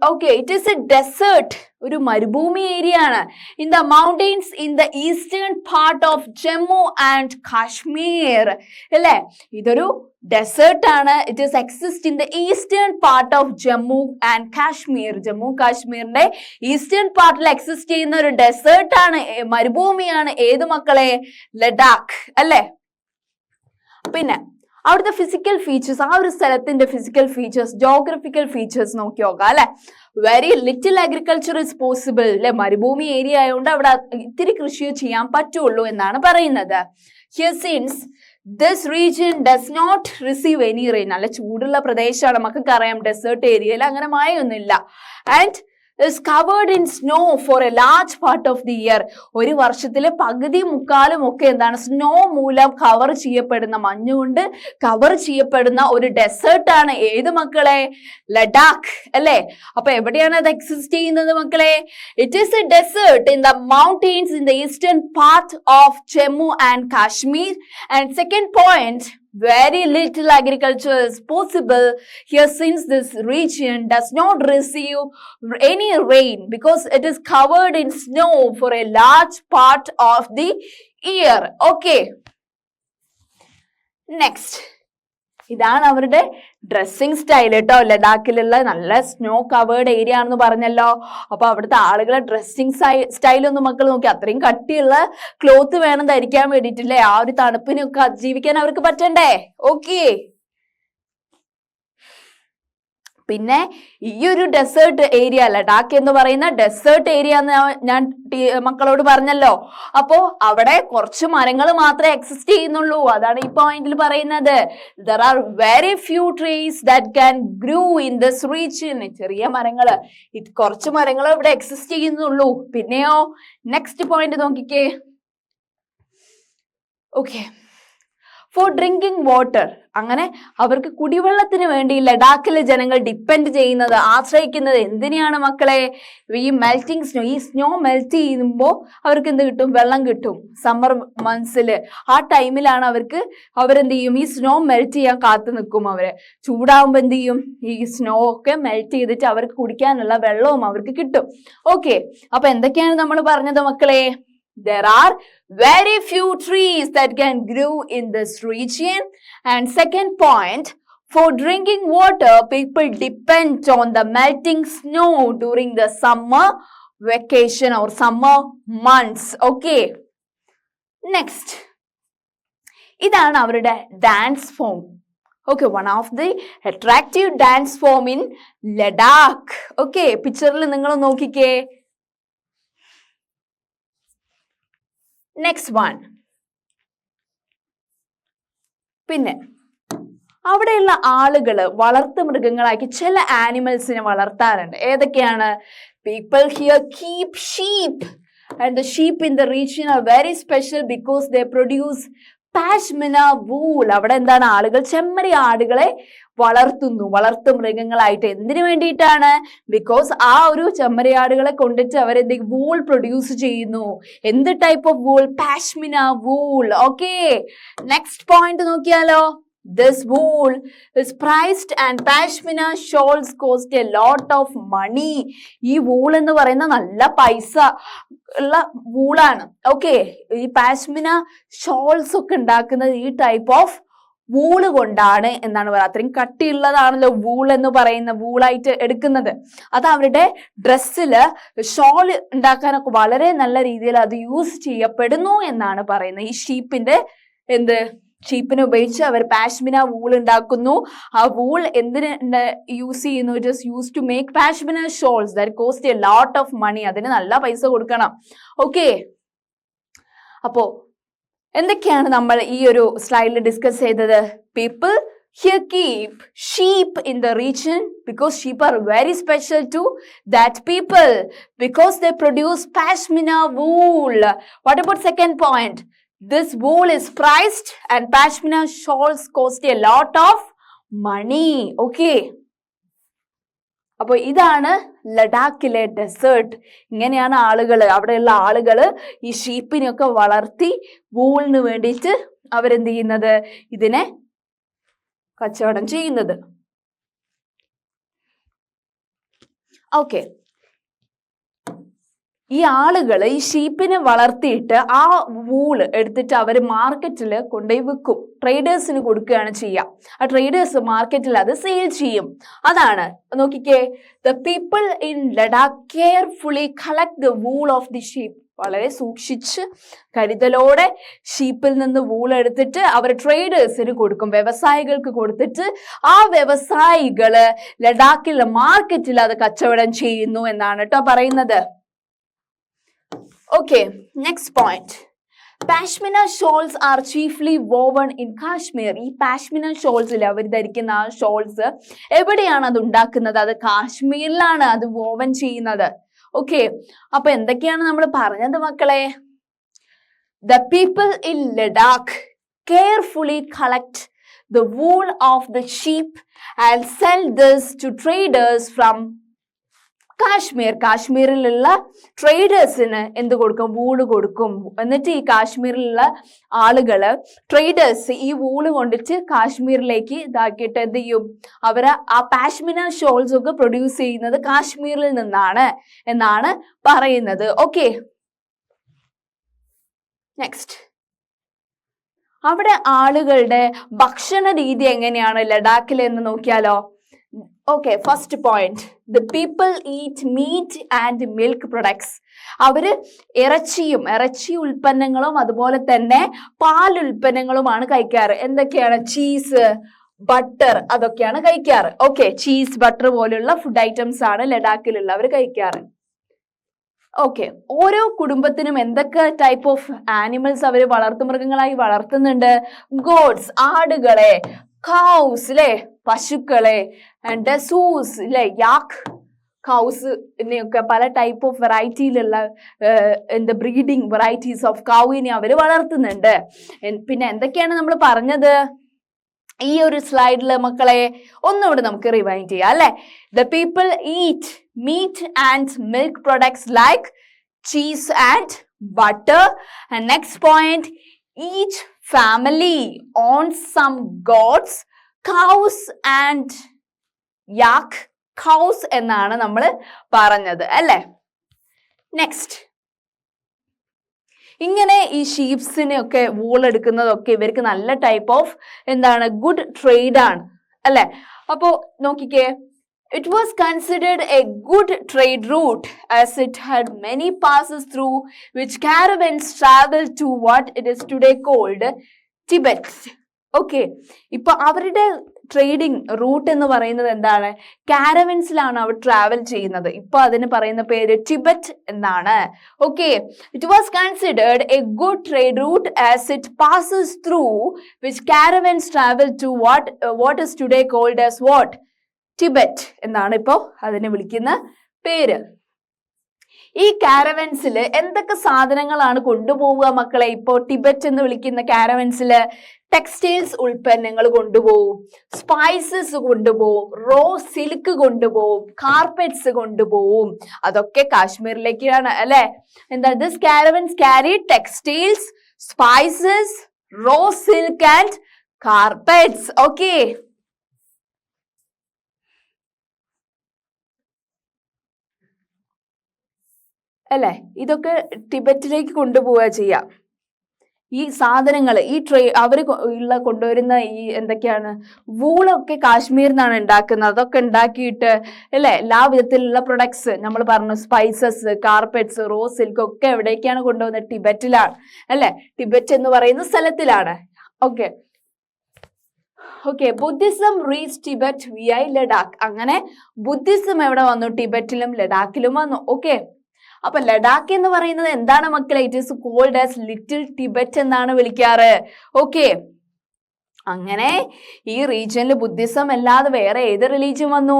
Okay, it is a desert, ഒരു മരുഭൂമി ഏരിയ ആണ്. In the mountains in the eastern part of Jammu and Kashmir അല്ലേ? ഇതൊരു ഡെസേർട്ട് ആണ്. It is exist in the eastern part of Jammu and Kashmir. Jammu കാശ്മീരിന്റെ ഈസ്റ്റേൺ പാർട്ടിൽ എക്സിസ്റ്റ് ചെയ്യുന്ന ഒരു ഡെസേർട്ട് ആണ്, മരുഭൂമിയാണ്. ഏത് മക്കളെ? ലഡാക്ക് അല്ലേ? പിന്നെ അവിടുത്തെ ഫിസിക്കൽ ഫീച്ചേഴ്സ്, ആ ഒരു സ്ഥലത്തിന്റെ ഫിസിക്കൽ ഫീച്ചേഴ്സ്, ജോഗ്രഫിക്കൽ ഫീച്ചേഴ്സ് നോക്കി നോക്കാം അല്ലെ. Very little agriculture is possible അല്ലെ. മരുഭൂമി ഏരിയ ആയതുകൊണ്ട് അവിടെ ഇത്തിരി കൃഷി ചെയ്യാൻ പറ്റുള്ളൂ എന്നാണ് പറയുന്നത്. Here since this region does not receive any rain. നല്ല ചൂടുള്ള പ്രദേശമാണ്, നമുക്കൊക്കെ അറിയാം. ഡെസേർട്ട് ഏരിയയിൽ അങ്ങനെ മഴയൊന്നുമില്ല. And is covered in snow for a large part of the year. ഒരു വർഷത്തിലെ പകുതി മുക്കാലും ഒക്കെ എന്താണ് സ്നോ മൂലം കവർ ചെയ്യപ്പെടുന്ന, മഞ്ഞുകൊണ്ട് കവർ ചെയ്യപ്പെടുന്ന ഒരു ഡെസേർട്ട് ആണ് ഏത് മക്കളെ? ലഡാക്ക് അല്ലെ. അപ്പൊ എവിടെയാണ് അത് എക്സിസ്റ്റ് ചെയ്യുന്നത് മക്കളെ? It is a desert in the mountains in the eastern part of Jammu and Kashmir. And second point, very little agriculture is possible here since this region does not receive any rain because it is covered in snow for a large part of the year. Okay, next, ഇതാണ് അവരുടെ dressing style കേട്ടോ. ലഡാക്കിലുള്ള നല്ല snow covered area ആണെന്ന് പറഞ്ഞല്ലോ. അപ്പൊ അവിടുത്തെ ആളുകളെ dressing സ്റ്റൈലൊന്നും മക്കൾ നോക്കി, അത്രയും കട്ടിയുള്ള ക്ലോത്ത് വേണം ധരിക്കാൻ വേണ്ടിയിട്ടില്ലേ. ആ ഒരു തണുപ്പിനൊക്കെ അതിജീവിക്കാൻ അവർക്ക് പറ്റണ്ടേ. ഓക്കെ, പിന്നെ ഈ ഒരു ഡെസേർട്ട് ഏരിയ, ലഡാക്ക് എന്ന് പറയുന്ന ഡെസേർട്ട് ഏരിയ എന്ന് ഞാൻ മക്കളോട് പറഞ്ഞല്ലോ. അപ്പോ അവിടെ കുറച്ച് മരങ്ങൾ മാത്രമേ എക്സിസ്റ്റ് ചെയ്യുന്നുള്ളൂ. അതാണ് ഈ പോയിന്റിൽ പറയുന്നത്. there are very few trees that can grow in this region. ചെറിയ മരങ്ങള്, കുറച്ച് മരങ്ങൾ ഇവിടെ എക്സിസ്റ്റ് ചെയ്യുന്നുള്ളൂ. പിന്നെയോ നെക്സ്റ്റ് പോയിന്റ് നോക്കിക്കേ. ഓക്കെ, ഫോർ ഡ്രിങ്കിങ് വാട്ടർ, അങ്ങനെ അവർക്ക് കുടിവെള്ളത്തിന് വേണ്ടി ലഡാക്കിലെ ജനങ്ങൾ ഡിപ്പെൻഡ് ചെയ്യുന്നത്, ആശ്രയിക്കുന്നത് എന്തിനെയാണ് മക്കളെ? ഈ മെൽറ്റിംഗ് സ്നോ. ഈ സ്നോ മെൽറ്റ് ചെയ്യുമ്പോൾ അവർക്ക് എന്ത് കിട്ടും? വെള്ളം കിട്ടും. സമ്മർ മന്ത്സില് ആ ടൈമിലാണ് അവരെന്ത് ചെയ്യും? ഈ സ്നോ മെൽറ്റ് ചെയ്യാൻ കാത്തു നിൽക്കും. അവര് ചൂടാവുമ്പോൾ എന്ത് ചെയ്യും? ഈ സ്നോ ഒക്കെ മെൽറ്റ് ചെയ്തിട്ട് അവർക്ക് കുടിക്കാനുള്ള വെള്ളവും അവർക്ക് കിട്ടും. ഓക്കെ, അപ്പൊ എന്തൊക്കെയാണ് നമ്മൾ പറഞ്ഞത് മക്കളെ? There are very few trees that can grow in this region. And second point, for drinking water, people depend on the melting snow during the summer vacation or summer months. Okay. Next, ഇതാണ് അവരുടെ dance form. Okay, one of the attractive dance form in Ladakh. Okay, പിക്ചറിൽ നിങ്ങൾ നോക്കിക്കേ. Next one, പിന്നെ അവിടെയുള്ള ആളുകള് വളർത്തു മൃഗങ്ങളാക്കി ചില ആനിമൽസിനെ വളർത്താറുണ്ട്. ഏതൊക്കെയാണ്? People here keep sheep and the sheep in the region are very special because they produce pashmina wool. അവിടെ എന്താണ്? ആളുകൾ ചെമ്മരി ആടുകളെ വളർത്തുന്നു, വളർത്തു മൃഗങ്ങളായിട്ട്. എന്തിനു വേണ്ടിയിട്ടാണ്? ബിക്കോസ് ആ ഒരു ചെമ്മരിയാടുകളെ കൊണ്ടിട്ട് അവരെന്തെങ്കിലും വൂൾ പ്രൊഡ്യൂസ് ചെയ്യുന്നു. എന്ത് type of wool? Pashmina wool. Okay, next point നോക്കിയാലോ. This wool is priced and pashmina shawls cost a lot of money. ഈ wool എന്ന് പറയുന്ന നല്ല പൈസ ഉള്ള വൂളാണ്. ഓക്കെ, ഈ പാഷ്മിന ഷോൾസ് ഒക്കെ ഉണ്ടാക്കുന്നത് ഈ ടൈപ്പ് ഓഫ് വൂള് കൊണ്ടാണ് എന്നാണ് പറയുക. അത്രയും കട്ടിയുള്ളതാണല്ലോ വൂൾ എന്ന് പറയുന്ന, വൂളായിട്ട് എടുക്കുന്നത്. അത് അവരുടെ ഡ്രസ്സില് ഷോൾ ഉണ്ടാക്കാനൊക്കെ വളരെ നല്ല രീതിയിൽ അത് യൂസ് ചെയ്യപ്പെടുന്നു എന്നാണ് പറയുന്നത്. ഈ ഷീപ്പിന്റെ ഷീപ്പിനെ ഉപയോഗിച്ച് അവർ പാഷ്മിന വൂൾ ഉണ്ടാക്കുന്നു. ആ വൂൾ എന്തിന് യൂസ് ചെയ്യുന്നു? It is use to make pashmina shawls that cost a lot of money. അതിന് നല്ല പൈസ കൊടുക്കണം. ഓക്കെ, അപ്പോ എന്തൊക്കെയാണ് നമ്മൾ ഈ ഒരു സ്ലൈഡിൽ ഡിസ്കസ് ചെയ്തത്? People here keep sheep in the region because sheep are very special to that people because they produce pashmina wool. What about second point? This wool is priced and pashmina shawls cost a lot of money. Okay. അപ്പോൾ ഇതാണ് ലഡാക്കിലെ desert. ഇങ്ങനെയാണ് അവിടെയുള്ള ആളുകൾ ഈ ഷീപ്പിനെയൊക്കെ വളർത്തി വൂളിന് വേണ്ടിയിട്ട് അവരെന്ത് ചെയ്യുന്നത്? ഇതിനെ കച്ചവടം ചെയ്യുന്നത്. ഓക്കെ, ഈ ആളുകൾ ഈ ഷീപ്പിനെ വളർത്തിയിട്ട് ആ വൂള് എടുത്തിട്ട് അവർ മാർക്കറ്റിൽ കൊണ്ടുപോയി വിൽക്കും, ട്രേഡേഴ്സിന് കൊടുക്കുകയാണ് ചെയ്യുക. ആ ട്രേഡേഴ്സ് മാർക്കറ്റിൽ അത് സെയിൽ ചെയ്യും. അതാണ് നോക്കിക്കേ, the people in Ladakh carefully collect the wool of the sheep. വളരെ സൂക്ഷിച്ച് കരുതലോടെ ഷീപ്പിൽ നിന്ന് വൂൾ എടുത്തിട്ട് അവർ ട്രേഡേഴ്സിന് കൊടുക്കും, വ്യവസായികൾക്ക് കൊടുത്തിട്ട് ആ വ്യവസായികള് ലഡാക്കിലെ മാർക്കറ്റിൽ അത് കച്ചവടം ചെയ്യുന്നു എന്നാണ് കേട്ടോ പറയുന്നത്. Okay, next point. Pashmina shawls are chiefly woven in Kashmir. ഈ പാഷ്മിന ഷോൾസിൽ അവർ ധരിക്കുന്ന ആ ഷോൾസ് എവിടെയാണ് അത് ഉണ്ടാക്കുന്നത്? അത് കാശ്മീരിലാണ് അത് വോവൻ ചെയ്യുന്നത്. ഓക്കെ, അപ്പൊ എന്തൊക്കെയാണ് നമ്മൾ പറഞ്ഞത് മക്കളെ? The people in Ladakh carefully collect the wool of the sheep and sell this to traders from Kashmir. കാശ്മീരിലുള്ള ട്രേഡേഴ്സിന് എന്ത് കൊടുക്കും? വൂള് കൊടുക്കും. എന്നിട്ട് ഈ കാശ്മീരിലുള്ള ആളുകള് ട്രേഡേഴ്സ് ഈ വൂള് കൊണ്ടിട്ട് കാശ്മീരിലേക്ക് ഇതാക്കിയിട്ട് എന്ത് ചെയ്യും? അവര് ആ പാഷ്മിന ഷോൾസ് ഒക്കെ പ്രൊഡ്യൂസ് ചെയ്യുന്നത് കാശ്മീരിൽ നിന്നാണ് എന്നാണ് പറയുന്നത്. Okay, next. അവിടെ ആളുകളുടെ ഭക്ഷണ രീതി എങ്ങനെയാണ് ലഡാക്കിൽ എന്ന് നോക്കിയാലോ? Okay, first point, the people eat meet and milk products. അവര് ഇറച്ചി ഉൽപ്പന്നങ്ങളും അതുപോലെ തന്നെ പാൽ ഉൽപ്പന്നങ്ങളുമാണ് കഴിക്കാറ്. എന്തൊക്കെയാണ്? ചീസ്, ബട്ടർ, അതൊക്കെയാണ് കഴിക്കാറ്. ഓക്കെ, ചീസ്, ബട്ടർ പോലുള്ള ഫുഡ് ഐറ്റംസ് ആണ് ലഡാക്കിലുള്ളവർ കഴിക്കാറ്. ഓക്കെ, ഓരോ കുടുംബത്തിനും എന്തൊക്കെ ടൈപ്പ് ഓഫ് ആനിമൽസ് അവർ വളർത്തുമൃഗങ്ങളായി വളർത്തുന്നുണ്ട്? ഗോഡ്സ്, ആടുകളെ, കൗസ് അല്ലെ, പശുക്കളെ, ആൻഡ് സൂസ് അല്ലെ, യാക്ക്, കൗസ് എന്നിവയൊക്കെ പല ടൈപ്പ് ഓഫ് വെറൈറ്റിയിലുള്ള എന്താ ബ്രീഡിങ് വെറൈറ്റീസ് ഓഫ് കൗവിനെ അവർ വളർത്തുന്നുണ്ട്. പിന്നെ എന്തൊക്കെയാണ് നമ്മൾ പറഞ്ഞത് ഈ ഒരു സ്ലൈഡിൽ മക്കളെ? ഒന്നുകൂടെ നമുക്ക് റിവൈൻഡ് ചെയ്യാം അല്ലെ. The people eat meet and milk products like cheese and butter. And next point, each family owns some goats, cows and yak. cows എന്നാണ് നമ്മൾ പറഞ്ഞത് അല്ലേ. നെക്സ്റ്റ്, ഇങ്ങനെ ഈ ഷീപ്സിനെ ഒക്കെ വൂൾ എടുക്കുന്നതൊക്കെ ഇവർക്ക് നല്ല ടൈപ്പ് ഓഫ് എന്താണ് ഗുഡ് ട്രേഡ് ആണ് അല്ലെ. അപ്പോ നോക്കിക്കേ, it was considered a good trade route as it had many passes through which caravans traveled to what it is today called Tibet. Okay, ഇപ്പൊ അവരുടെ ട്രേഡിംഗ് റൂട്ട് എന്ന് പറയുന്നത് എന്താണ്? കാരവൻസിലാണ് അവർ ട്രാവൽ ചെയ്യുന്നത്. ഇപ്പൊ അതിന് പറയുന്ന പേര് ടിബറ്റ് എന്നാണ്. Okay, it was considered a good trade route as it passes through which caravans travel to what is today called as what? Tibet എന്നാണ് ഇപ്പോ അതിനെ വിളിക്കുന്ന പേര്. ഈ കാരവൻസിൽ എന്തൊക്കെ സാധനങ്ങളാണ് കൊണ്ടുപോവുക മക്കളെ? ഇപ്പോ ടിബറ്റ് എന്ന് വിളിക്കുന്ന കാരവൻസിൽ ടെക്സ്റ്റൈൽസ് ഉൽപ്പന്നങ്ങൾ കൊണ്ടുപോകും, സ്പൈസസ് കൊണ്ടുപോകും, റോ സിൽക്ക് കൊണ്ടുപോകും, കാർപ്പറ്റ്സ് കൊണ്ടുപോകും. അതൊക്കെ കാശ്മീരിലേക്കാണ് അല്ലെ. എന്താ? This caravans carry textiles, spices, raw silk and carpets. Okay, അല്ലെ, ഇതൊക്കെ ടിബറ്റിലേക്ക് കൊണ്ടുപോവുക ചെയ്യാം. ഈ സാധനങ്ങൾ ഈ അവർ കൊണ്ടുവരുന്ന ഈ എന്തൊക്കെയാണ് വൂളൊക്കെ കാശ്മീരിൽ നിന്നാണ് ഉണ്ടാക്കുന്നത്. അതൊക്കെ ഉണ്ടാക്കിയിട്ട് അല്ലെ എല്ലാ വിധത്തിലുള്ള പ്രൊഡക്ട്സ് നമ്മൾ പറഞ്ഞു, സ്പൈസസ്, കാർപ്പറ്റ്സ്, റോ സിൽക്ക് ഒക്കെ എവിടേക്കാണ് കൊണ്ടുപോകുന്നത്? ടിബറ്റിലാണ് അല്ലെ. ടിബറ്റ് എന്ന് പറയുന്ന സ്ഥലത്തിലാണ്. Okay, buddhism reach Tibet via Ladakh. അങ്ങനെ ബുദ്ധിസം എവിടെ വന്നു? ടിബറ്റിലും ലഡാക്കിലും വന്നു. ഓക്കെ, അപ്പൊ ലഡാക്ക് എന്ന് പറയുന്നത് എന്താണ് മക്കളെ? It is called as little Tibet എന്നാണ് വിളിക്കാറ്. ഓക്കെ, അങ്ങനെ ഈ റീജിയനിൽ ബുദ്ധിസം അല്ലാതെ വേറെ ഏത് റിലീജിയൻ വന്നു?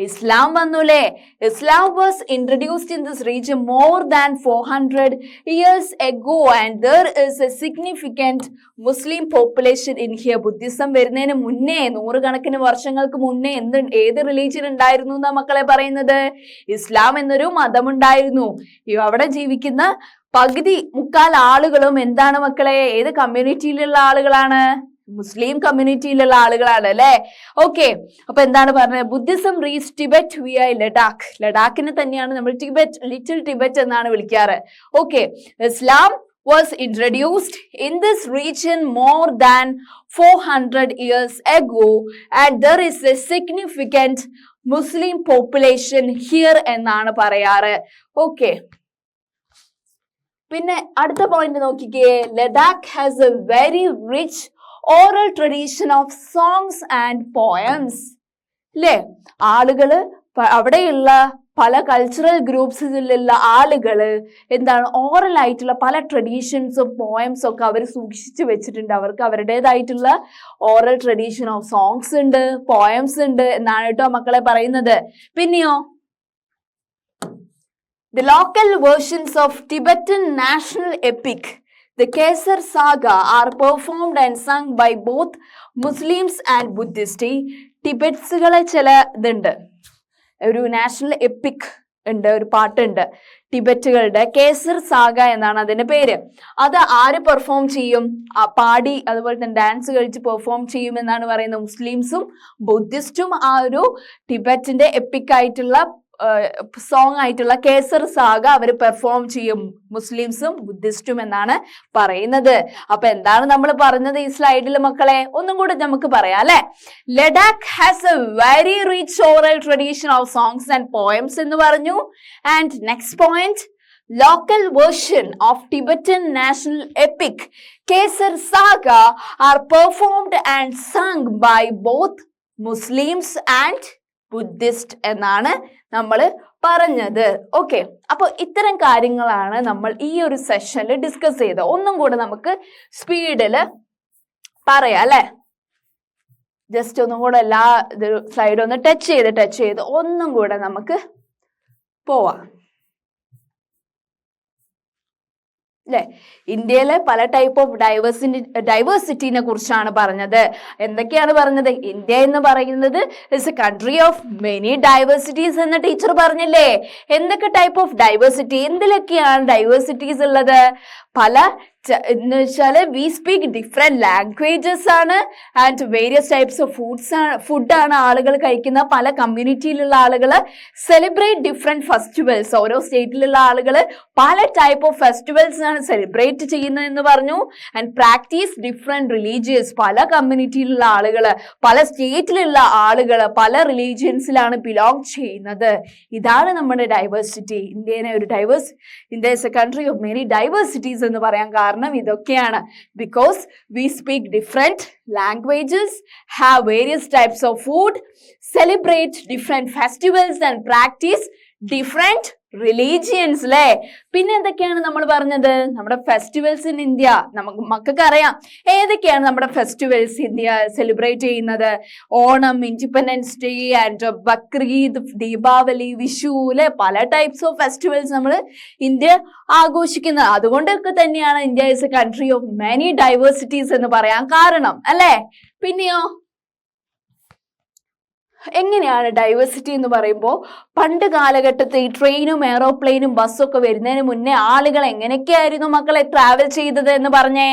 ഇസ്ലാം വന്നു അല്ലേ? Islam was introduced in this region more than 400 years ago and there is a significant Muslim population in here. Buddhism വരുന്നതിന് മുന്നേ, നൂറുകണക്കിന് വർഷങ്ങൾക്ക് മുന്നേ ഏത് റിലീജിയൻ ഉണ്ടായിരുന്നു എന്നാ മക്കളെ പറയുന്നത്? ഇസ്ലാം എന്നൊരു മതമുണ്ടായിരുന്നു. അവിടെ ജീവിക്കുന്ന പകുതി മുക്കാൽ ആളുകളും എന്താണ് മക്കളെ? ഏത് കമ്മ്യൂണിറ്റിയിലുള്ള ആളുകളാണ്? മുസ്ലിം കമ്മ്യൂണിറ്റിയിലുള്ള ആളുകളാണ് അല്ലെ? ഓക്കെ, അപ്പൊ എന്താണ് പറഞ്ഞത്? Buddhism reach Tibet via Ladakh. ലഡാക്കിനെ തന്നെയാണ് നമ്മൾ ടിബറ്റ്, ലിറ്റിൽ ടിബറ്റ് എന്നാണ് വിളിക്കാറ്. Okay, Islam was introduced in this region more than 400 years ago and there is a significant Muslim population here എന്നാണ് പറയാറ്. ഓക്കെ, പിന്നെ അടുത്ത പോയിന്റ് നോക്കിക്കേ. Ladakh has A very rich oral tradition of songs and poems. അല്ലേ? ആളുകള് അവിടെയുള്ള പല cultural ഗ്രൂപ്പ്സിലുള്ള ആളുകള് എന്താണ് ഓറൽ ആയിട്ടുള്ള പല ട്രഡീഷൻസും പോയംസും ഒക്കെ അവർ സൂക്ഷിച്ചു വെച്ചിട്ടുണ്ട്. അവർക്ക് അവരുടേതായിട്ടുള്ള ഓറൽ ട്രഡീഷൻ ഓഫ് സോങ്സ് ഉണ്ട്, പോയംസ് ഉണ്ട് എന്നാണ് കേട്ടോ മക്കളെ പറയുന്നത്. പിന്നെയോ the local versions of Tibetan national epic, the Kesar Saga, are performed and sung by both Muslims and Buddhists. ടിബറ്റ്സുകളെ ചില ഇതുണ്ട്, ഒരു നാഷണൽ എപ്പിക് ഉണ്ട്, ഒരു പാട്ടുണ്ട് ടിബറ്റുകളുടെ. കേസർ സാഗ എന്നാണ് അതിന്റെ പേര്. അത് ആര് പെർഫോം ചെയ്യും? പാടി അതുപോലെ തന്നെ ഡാൻസ് കളിച്ച് പെർഫോം ചെയ്യും എന്നാണ് പറയുന്നത്. മുസ്ലിംസും ബുദ്ധിസ്റ്റും ആ ഒരു ടിബറ്റിന്റെ എപ്പിക് ആയിട്ടുള്ള സോങ് ആയിട്ടുള്ള കേസർ സാഗ അവർ പെർഫോം ചെയ്യും, മുസ്ലിംസും ബുദ്ധിസ്റ്റും എന്നാണ് പറയുന്നത്. അപ്പൊ എന്താണ് നമ്മൾ പറഞ്ഞത് ഈ സ്ലൈഡിൽ മക്കളെ? ഒന്നും കൂടെ നമുക്ക് പറയാം അല്ലെ? Ladakh has A very rich oral tradition of songs and poems എന്ന് പറഞ്ഞു. And next point, local version of Tibetan national epic Kesar Saga are performed and sung by both Muslims and Buddhist എന്നാണ് നമ്മൾ പറഞ്ഞത്. ഓക്കെ, അപ്പൊ ഇത്തരം കാര്യങ്ങളാണ് നമ്മൾ ഈ ഒരു സെഷനിൽ ഡിസ്കസ് ചെയ്തത്. ഒന്നും കൂടെ നമുക്ക് സ്പീഡില് പറയാം അല്ലെ? ജസ്റ്റ് ഒന്നും കൂടെ എല്ലാ സ്ലൈഡ് ഒന്ന് ടച്ച് ചെയ്ത് ഒന്നും കൂടെ നമുക്ക് പോവാം അല്ലെ? ഇന്ത്യയിലെ പല ടൈപ്പ് ഓഫ് ഡൈവേഴ്സിറ്റിനെ കുറിച്ചാണ് പറഞ്ഞത്. എന്തൊക്കെയാണ് പറഞ്ഞത്? ഇന്ത്യ എന്ന് പറയുന്നത് is a country of many diversities എന്ന് ടീച്ചർ പറഞ്ഞില്ലേ? എന്തൊക്കെ ടൈപ്പ് ഓഫ് ഡൈവേഴ്സിറ്റി, എന്തിലൊക്കെയാണ് ഡൈവേഴ്സിറ്റീസ് ഉള്ളത്? പല എന്ന് വെച്ചാൽ വി സ്പീക്ക് ഡിഫറെന്റ് ലാംഗ്വേജസ് ആണ് ആൻഡ് വേരിയസ് ടൈപ്സ് ഓഫ് ഫുഡാണ് ആളുകൾ കഴിക്കുന്ന. പല കമ്മ്യൂണിറ്റിയിലുള്ള ആളുകൾ സെലിബ്രേറ്റ് ഡിഫറെന്റ് ഫെസ്റ്റിവൽസ്. ഓരോ സ്റ്റേറ്റിലുള്ള ആളുകൾ പല ടൈപ്പ് ഓഫ് ഫെസ്റ്റിവൽസ് ആണ് സെലിബ്രേറ്റ് ചെയ്യുന്നത് എന്ന് പറഞ്ഞു. And practice different religious. പല കമ്മ്യൂണിറ്റിയിലുള്ള ആളുകൾ, പല സ്റ്റേറ്റിലുള്ള ആളുകൾ പല റിലീജിയൻസിലാണ് ബിലോങ് ചെയ്യുന്നത്. ഇതാണ് നമ്മുടെ diversity. India is a country of many diversities എന്ന് പറയാൻ കാരണം ഇതൊക്കെയാണ്. Because we speak different languages, have various types of food, celebrate different festivals and practice different religions അല്ലേ? പിന്നെ എന്തൊക്കെയാണ് നമ്മൾ പറഞ്ഞത്? നമ്മുടെ ഫെസ്റ്റിവൽസ് ഇൻ ഇന്ത്യ നമുക്ക് മക്കൾക്ക് അറിയാം. ഏതൊക്കെയാണ് നമ്മുടെ ഫെസ്റ്റിവൽസ് ഇന്ത്യ സെലിബ്രേറ്റ് ചെയ്യുന്നത്? Onam, independence day and Bakrid, Deepavali, Vishu അല്ലെ? പല ടൈപ്സ് ഓഫ് ഫെസ്റ്റിവൽസ് നമ്മൾ ഇന്ത്യ ആഘോഷിക്കുന്നത്. അതുകൊണ്ടൊക്കെ തന്നെയാണ് India is a country of many diversities എന്ന് പറയാൻ കാരണം അല്ലേ? പിന്നെയോ എങ്ങനെയാണ് ഡൈവേഴ്സിറ്റി എന്ന് പറയുമ്പോൾ, പണ്ട് കാലഘട്ടത്തിൽ ഈ ട്രെയിനും എയറോപ്ലെയിനും ബസ്സും ഒക്കെ വരുന്നതിന് മുന്നേ ആളുകൾ എങ്ങനെയൊക്കെയായിരുന്നു മക്കളെ ട്രാവൽ ചെയ്തത് എന്ന് പറഞ്ഞേ?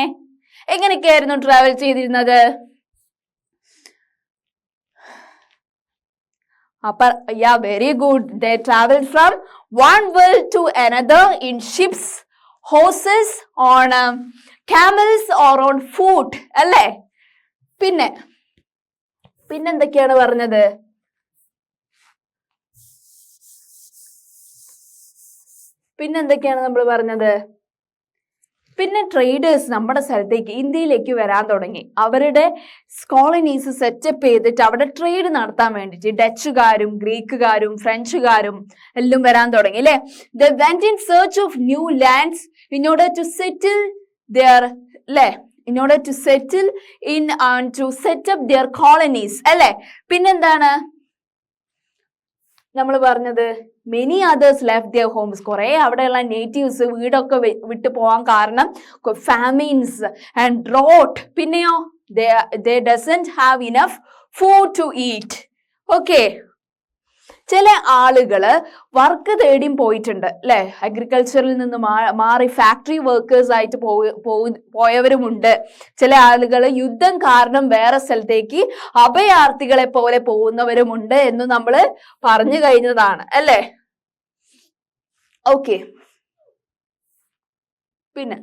എങ്ങനെയൊക്കെയായിരുന്നു ട്രാവൽ ചെയ്തിരുന്നത്? അപ്പൊ very good. They traveled from one world to another in ships, horses, on camels or on foot അല്ലേ? പിന്നെന്തൊക്കെയാണ് പറഞ്ഞത്? പിന്നെന്തൊക്കെയാണ് നമ്മൾ പറഞ്ഞത്? പിന്നെ ട്രേഡേഴ്സ് നമ്മുടെ സ്ഥലത്തേക്ക് ഇന്ത്യയിലേക്ക് വരാൻ തുടങ്ങി. അവരുടെ കോളനീസ് സെറ്റപ്പ് ചെയ്തിട്ട് അവിടെ ട്രേഡ് നടത്താൻ വേണ്ടിയിട്ട് ഡച്ചുകാരും ഗ്രീക്കുകാരും ഫ്രഞ്ചുകാരും എല്ലാം വരാൻ തുടങ്ങി അല്ലെ. They went in search of new lands in order to settle their അല്ലെ in order to settle in and to set up their colonies അല്ലെ. പിന്നെന്താണ് നമ്മൾ പറഞ്ഞത്? Many others left their homes. കുറെ അവിടെയുള്ള നേറ്റീവ്സ് വീടൊക്കെ വിട്ടു പോകാൻ കാരണം ഫാമിൻസ് ആൻഡ് ഡ്രോട്ട്. പിന്നെയോ they doesn't have enough food to eat. Okay, ചില ആളുകള് വർക്ക് തേടിയും പോയിട്ടുണ്ട് അല്ലെ. അഗ്രികൾച്ചറിൽ നിന്ന് മാറി ഫാക്ടറി വർക്കേഴ്സ് ആയിട്ട് പോയവരുമുണ്ട്. ചില ആളുകൾ യുദ്ധം കാരണം വേറെ സ്ഥലത്തേക്ക് അഭയാർത്ഥികളെ പോലെ പോകുന്നവരുമുണ്ട് എന്ന് നമ്മൾ പറഞ്ഞു കഴിഞ്ഞതാണ് അല്ലെ. ഓക്കെ, പിന്നെ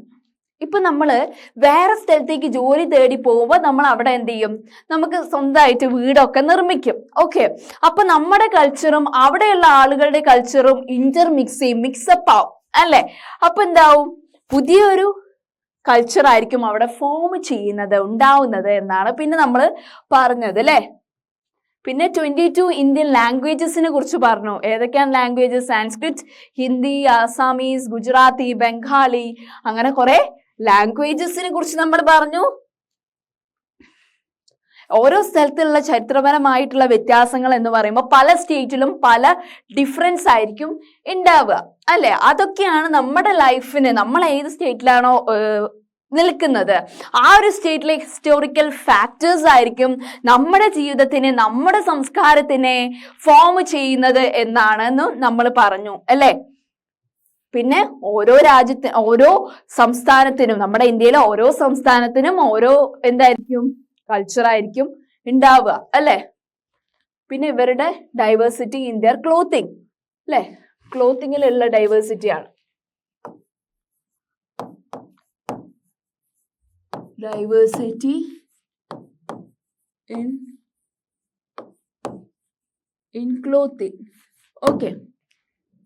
ഇപ്പൊ നമ്മള് വേറെ സ്ഥലത്തേക്ക് ജോലി തേടി പോകുമ്പോൾ നമ്മൾ അവിടെ എന്ത് ചെയ്യും? നമുക്ക് സ്വന്തമായിട്ട് വീടൊക്കെ നിർമ്മിക്കും. ഓക്കെ, അപ്പൊ നമ്മുടെ കൾച്ചറും അവിടെയുള്ള ആളുകളുടെ കൾച്ചറും ഇന്റർമിക്സ് ചെയ്യും, മിക്സപ്പ് ആവും അല്ലെ. അപ്പൊ എന്താവും? പുതിയൊരു കൾച്ചർ ആയിരിക്കും അവിടെ ഫോം ചെയ്യുന്നത്, ഉണ്ടാവുന്നത് എന്നാണ് പിന്നെ നമ്മൾ പറഞ്ഞത് അല്ലെ. പിന്നെ 22 ഇന്ത്യൻ ലാംഗ്വേജസിനെ കുറിച്ച് പറഞ്ഞു. ഏതൊക്കെയാണ് ലാംഗ്വേജസ്? സാൻസ്ക്രിറ്റ്, ഹിന്ദി, ആസാമീസ്, ഗുജറാത്തി, ബംഗാളി, അങ്ങനെ കുറെ ലാംഗ്വേജസിനെ കുറിച്ച് നമ്മൾ പറഞ്ഞു. ഓരോ സ്ഥലത്തുള്ള ചരിത്രപരമായിട്ടുള്ള വ്യത്യാസങ്ങൾ എന്ന് പറയുമ്പോൾ പല സ്റ്റേറ്റിലും പല ഡിഫറൻസ് ആയിരിക്കും ഉണ്ടാവുക അല്ലെ. അതൊക്കെയാണ് നമ്മുടെ ലൈഫിന്, നമ്മൾ ഏത് സ്റ്റേറ്റിലാണോ നിൽക്കുന്നത് ആ ഒരു സ്റ്റേറ്റിലെ ഹിസ്റ്റോറിക്കൽ ഫാക്ടേഴ്സ് ആയിരിക്കും നമ്മുടെ ജീവിതത്തിനെ, നമ്മുടെ സംസ്കാരത്തിനെ ഫോം ചെയ്യുന്നത് എന്നാണെന്നും നമ്മൾ പറഞ്ഞു അല്ലെ. പിന്നെ ഓരോ ഓരോ സംസ്ഥാനത്തിനും, നമ്മുടെ ഇന്ത്യയിലെ ഓരോ സംസ്ഥാനത്തിനും ഓരോ എന്തായിരിക്കും? കൾച്ചർ ആയിരിക്കും ഉണ്ടാവുക അല്ലെ. പിന്നെ ഇവരുടെ ഡൈവേഴ്സിറ്റി ഇൻ ദിയർ ക്ലോത്തിങ് അല്ലെ. ക്ലോത്തിങ്ങിലുള്ള ഡൈവേഴ്സിറ്റി ആണ്. Diversity in clothing. Okay,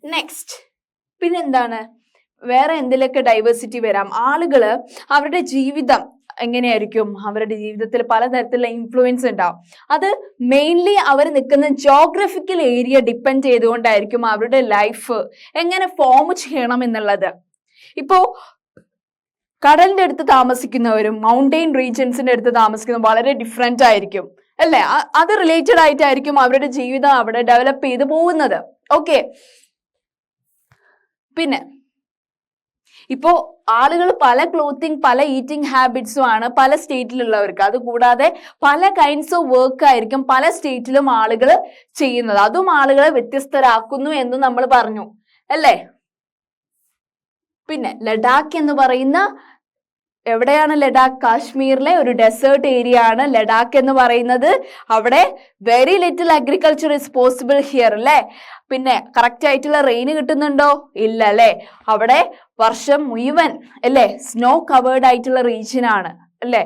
next പിന്നെന്താണ്? വേറെ എന്തിലൊക്കെ ഡൈവേഴ്സിറ്റി വരാം? ആളുകള് അവരുടെ ജീവിതം എങ്ങനെയായിരിക്കും? അവരുടെ ജീവിതത്തിൽ പലതരത്തിലുള്ള ഇൻഫ്ലുവൻസ് ഉണ്ടാവും. അത് മെയിൻലി അവർ നിൽക്കുന്ന ജോഗ്രഫിക്കൽ ഏരിയ ഡിപ്പെൻഡ് ചെയ്തുകൊണ്ടായിരിക്കും അവരുടെ ലൈഫ് എങ്ങനെ ഫോം ചെയ്യണം എന്നുള്ളത്. ഇപ്പോ കടലിന്റെ അടുത്ത് താമസിക്കുന്നവരും മൗണ്ടെയിൻ റീജിയൻസിന്റെ അടുത്ത് താമസിക്കുന്നവരും വളരെ ഡിഫറെന്റ് ആയിരിക്കും അല്ലെ. അത് റിലേറ്റഡ് ആയിട്ടായിരിക്കും അവരുടെ ജീവിതം അവിടെ ഡെവലപ്പ് ചെയ്ത് പോകുന്നത്. ഓക്കെ, പിന്നെ ഇപ്പോ ആളുകൾ പല ക്ലോത്തിങ്, പല ഈറ്റിംഗ് ഹാബിറ്റ്സും ആണ് പല സ്റ്റേറ്റിലുള്ളവർക്ക്. അതുകൂടാതെ പല കൈൻഡ്സ് ഓഫ് വർക്ക് ആയിരിക്കും പല സ്റ്റേറ്റിലും ആളുകൾ ചെയ്യുന്നത്. അതും ആളുകളെ വ്യത്യസ്തരാക്കുന്നു എന്ന് നമ്മൾ പറഞ്ഞു അല്ലേ. പിന്നെ ലഡാക്ക് എന്ന് പറയുന്ന, എവിടെയാണ് ലഡാക്ക്? കാശ്മീരിലെ ഒരു ഡെസേർട്ട് ഏരിയ ആണ് ലഡാക്ക് എന്ന് പറയുന്നത്. അവിടെ very little agriculture is possible here അല്ലെ. പിന്നെ കറക്റ്റ് ആയിട്ടുള്ള റെയിൻ കിട്ടുന്നുണ്ടോ? ഇല്ല അല്ലെ. അവിടെ വർഷം മുഴുവൻ അല്ലെ സ്നോ കവേർഡ് ആയിട്ടുള്ള റീജിയൻ ആണ് അല്ലെ.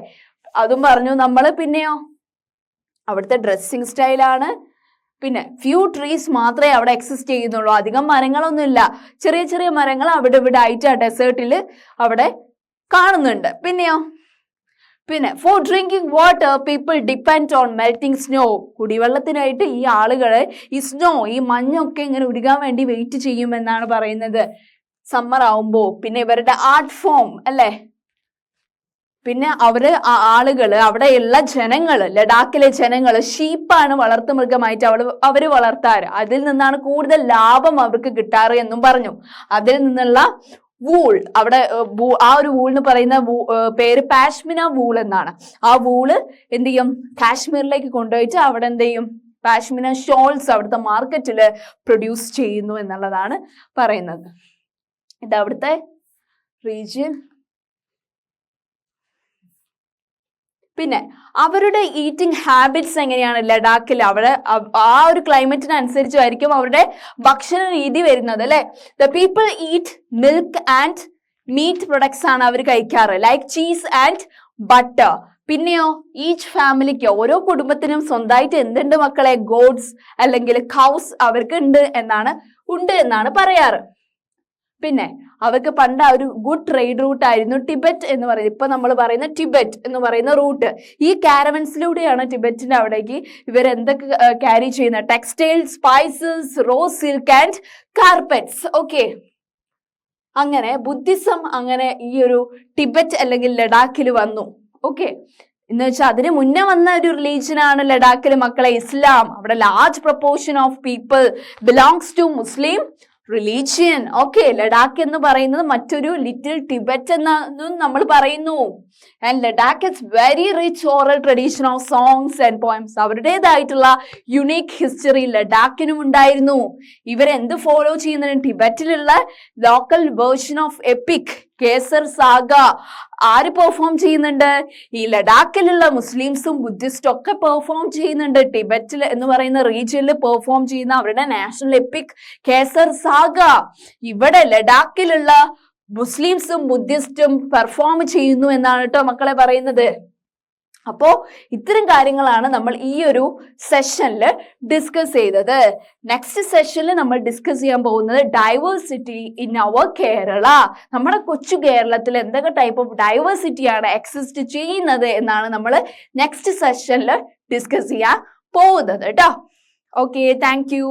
അതും പറഞ്ഞു നമ്മള്. പിന്നെയോ അവിടുത്തെ ഡ്രസ്സിങ് സ്റ്റൈലാണ്. പിന്നെ ഫ്യൂ ട്രീസ് മാത്രമേ അവിടെ എക്സിസ്റ്റ് ചെയ്യുന്നുള്ളൂ. അധികം മരങ്ങളൊന്നുമില്ല. ചെറിയ ചെറിയ മരങ്ങൾ അവിടെ ഇവിടെ ആയിട്ട് ആ ഡെസേർട്ടിൽ അവിടെ കാണുന്നുണ്ട്. പിന്നെയോ പിന്നെ for drinking water people depend on melting snow. കുടിവെള്ളത്തിനായിട്ട് ഈ ആളുകള് ഈ സ്നോ, ഈ മഞ്ഞൊക്കെ ഇങ്ങനെ ഉരുകാൻ വേണ്ടി വെയിറ്റ് ചെയ്യുമെന്നാണ് പറയുന്നത് സമ്മർ ആവുമ്പോ. പിന്നെ ഇവരുടെ ആർട്ട് ഫോം അല്ലെ. പിന്നെ ആളുകള് അവിടെയുള്ള ജനങ്ങള്, ലഡാക്കിലെ ജനങ്ങള് ഷീപ്പാണ് വളർത്തുമൃഗമായിട്ട് അവര് വളർത്താറ്. അതിൽ നിന്നാണ് കൂടുതൽ ലാഭം അവർക്ക് കിട്ടാറ് എന്നും പറഞ്ഞു. അതിൽ നിന്നുള്ള വൂൾ, അവിടെ ആ ഒരു വൂളിന് പറയുന്ന പേര് പാഷ്മിന വൂൾ എന്നാണ്. ആ വൂള് എന്ത് ചെയ്യും? കാശ്മീരിലേക്ക് കൊണ്ടുപോയിട്ട് അവിടെ എന്ത് ചെയ്യും? പാഷ്മിന ഷോൾസ് അവിടുത്തെ മാർക്കറ്റിൽ പ്രൊഡ്യൂസ് ചെയ്യുന്നു എന്നുള്ളതാണ് പറയുന്നത്. ഇത് അവിടുത്തെ റീജിയൻ. പിന്നെ അവരുടെ ഈറ്റിംഗ് ഹാബിറ്റ്സ് എങ്ങനെയാണ് ലഡാക്കിൽ? അവിടെ ആ ഒരു ക്ലൈമറ്റിനനുസരിച്ചായിരിക്കും അവരുടെ ഭക്ഷണ രീതി വരുന്നത് അല്ലെ. The people eat milk and meet products ആണ് അവർ കഴിക്കാറ്, ലൈക്ക് ചീസ് ആൻഡ് ബട്ടർ. പിന്നെയോ ഈച്ച് ഫാമിലിക്ക്, ഓരോ കുടുംബത്തിനും സ്വന്തമായിട്ട് എന്തുണ്ട് മക്കളെ? ഗോഡ്സ് അല്ലെങ്കിൽ കൗസ് അവർക്ക് ഉണ്ട് എന്നാണ് പറയാറ്. പിന്നെ അവർക്ക് പണ്ട് ആ ഒരു ഗുഡ് ട്രേഡ് റൂട്ട് ആയിരുന്നു ടിബറ്റ് എന്ന് പറയുന്നത്. ഇപ്പൊ നമ്മൾ പറയുന്ന ടിബറ്റ് എന്ന് പറയുന്ന റൂട്ട്. ഈ കാരവൻസിലൂടെയാണ് ടിബറ്റിന്റെ അവിടേക്ക് ഇവർ എന്തൊക്കെ ക്യാരി ചെയ്യുന്നത്? Textile, spices, rose silk and carpets. Okay, അങ്ങനെ ബുദ്ധിസം അങ്ങനെ ഈ ഒരു ടിബറ്റ് അല്ലെങ്കിൽ ലഡാക്കിൽ വന്നു. ഓക്കെ, എന്ന് വെച്ചാൽ അതിന് മുന്നേ വന്ന ഒരു റിലീജിയൻ ആണ് ലഡാക്കിൽ മക്കളെ ഇസ്ലാം. അവിടെ large proportion of people belongs to Muslim religion. Okay, Ladakh എന്ന് പറയുന്നത് മറ്റൊരു ലിറ്റിൽ ടിബറ്റ് എന്നും നമ്മൾ പറയുന്നു. And Ladakh is very rich oral tradition of songs and poems. അവരുടേതായിട്ടുള്ള യുണീക് ഹിസ്റ്ററി ലഡാക്കിനും ഉണ്ടായിരുന്നു. ഇവരെന്ത് ഫോളോ ചെയ്യുന്നതിന് ടിബറ്റിലുള്ള local version of epic Kesar saga ആര് പെർഫോം ചെയ്യുന്നുണ്ട്? ഈ ലഡാക്കിലുള്ള മുസ്ലിംസും ബുദ്ധിസ്റ്റും ഒക്കെ പെർഫോം ചെയ്യുന്നുണ്ട്. ടിബറ്റിൽ എന്ന് പറയുന്ന റീജിയനിൽ പെർഫോം ചെയ്യുന്ന അവരുടെ നാഷണൽ എപ്പിക് കേസർ സാഗ ഇവിടെ ലഡാക്കിലുള്ള മുസ്ലിംസും ബുദ്ധിസ്റ്റും പെർഫോം ചെയ്യുന്നു എന്നാണ് കേട്ടോ മക്കളെ പറയുന്നത്. അപ്പോ ഇത്തരം കാര്യങ്ങളാണ് നമ്മൾ ഈ ഒരു സെഷനിൽ ഡിസ്കസ് ചെയ്തത്. നെക്സ്റ്റ് സെഷനിൽ നമ്മൾ ഡിസ്കസ് ചെയ്യാൻ പോകുന്നത് ഡൈവേഴ്സിറ്റി ഇൻ അവർ കേരള. നമ്മുടെ കൊച്ചു കേരളത്തിൽ എന്തൊക്കെ ടൈപ്പ് ഓഫ് ഡൈവേഴ്സിറ്റിയാണ് എക്സിസ്റ്റ് ചെയ്യുന്നത് എന്നാണ് നമ്മൾ നെക്സ്റ്റ് സെഷനിൽ ഡിസ്കസ് ചെയ്യാൻ പോകുന്നത് കേട്ടോ. Okay, thank you.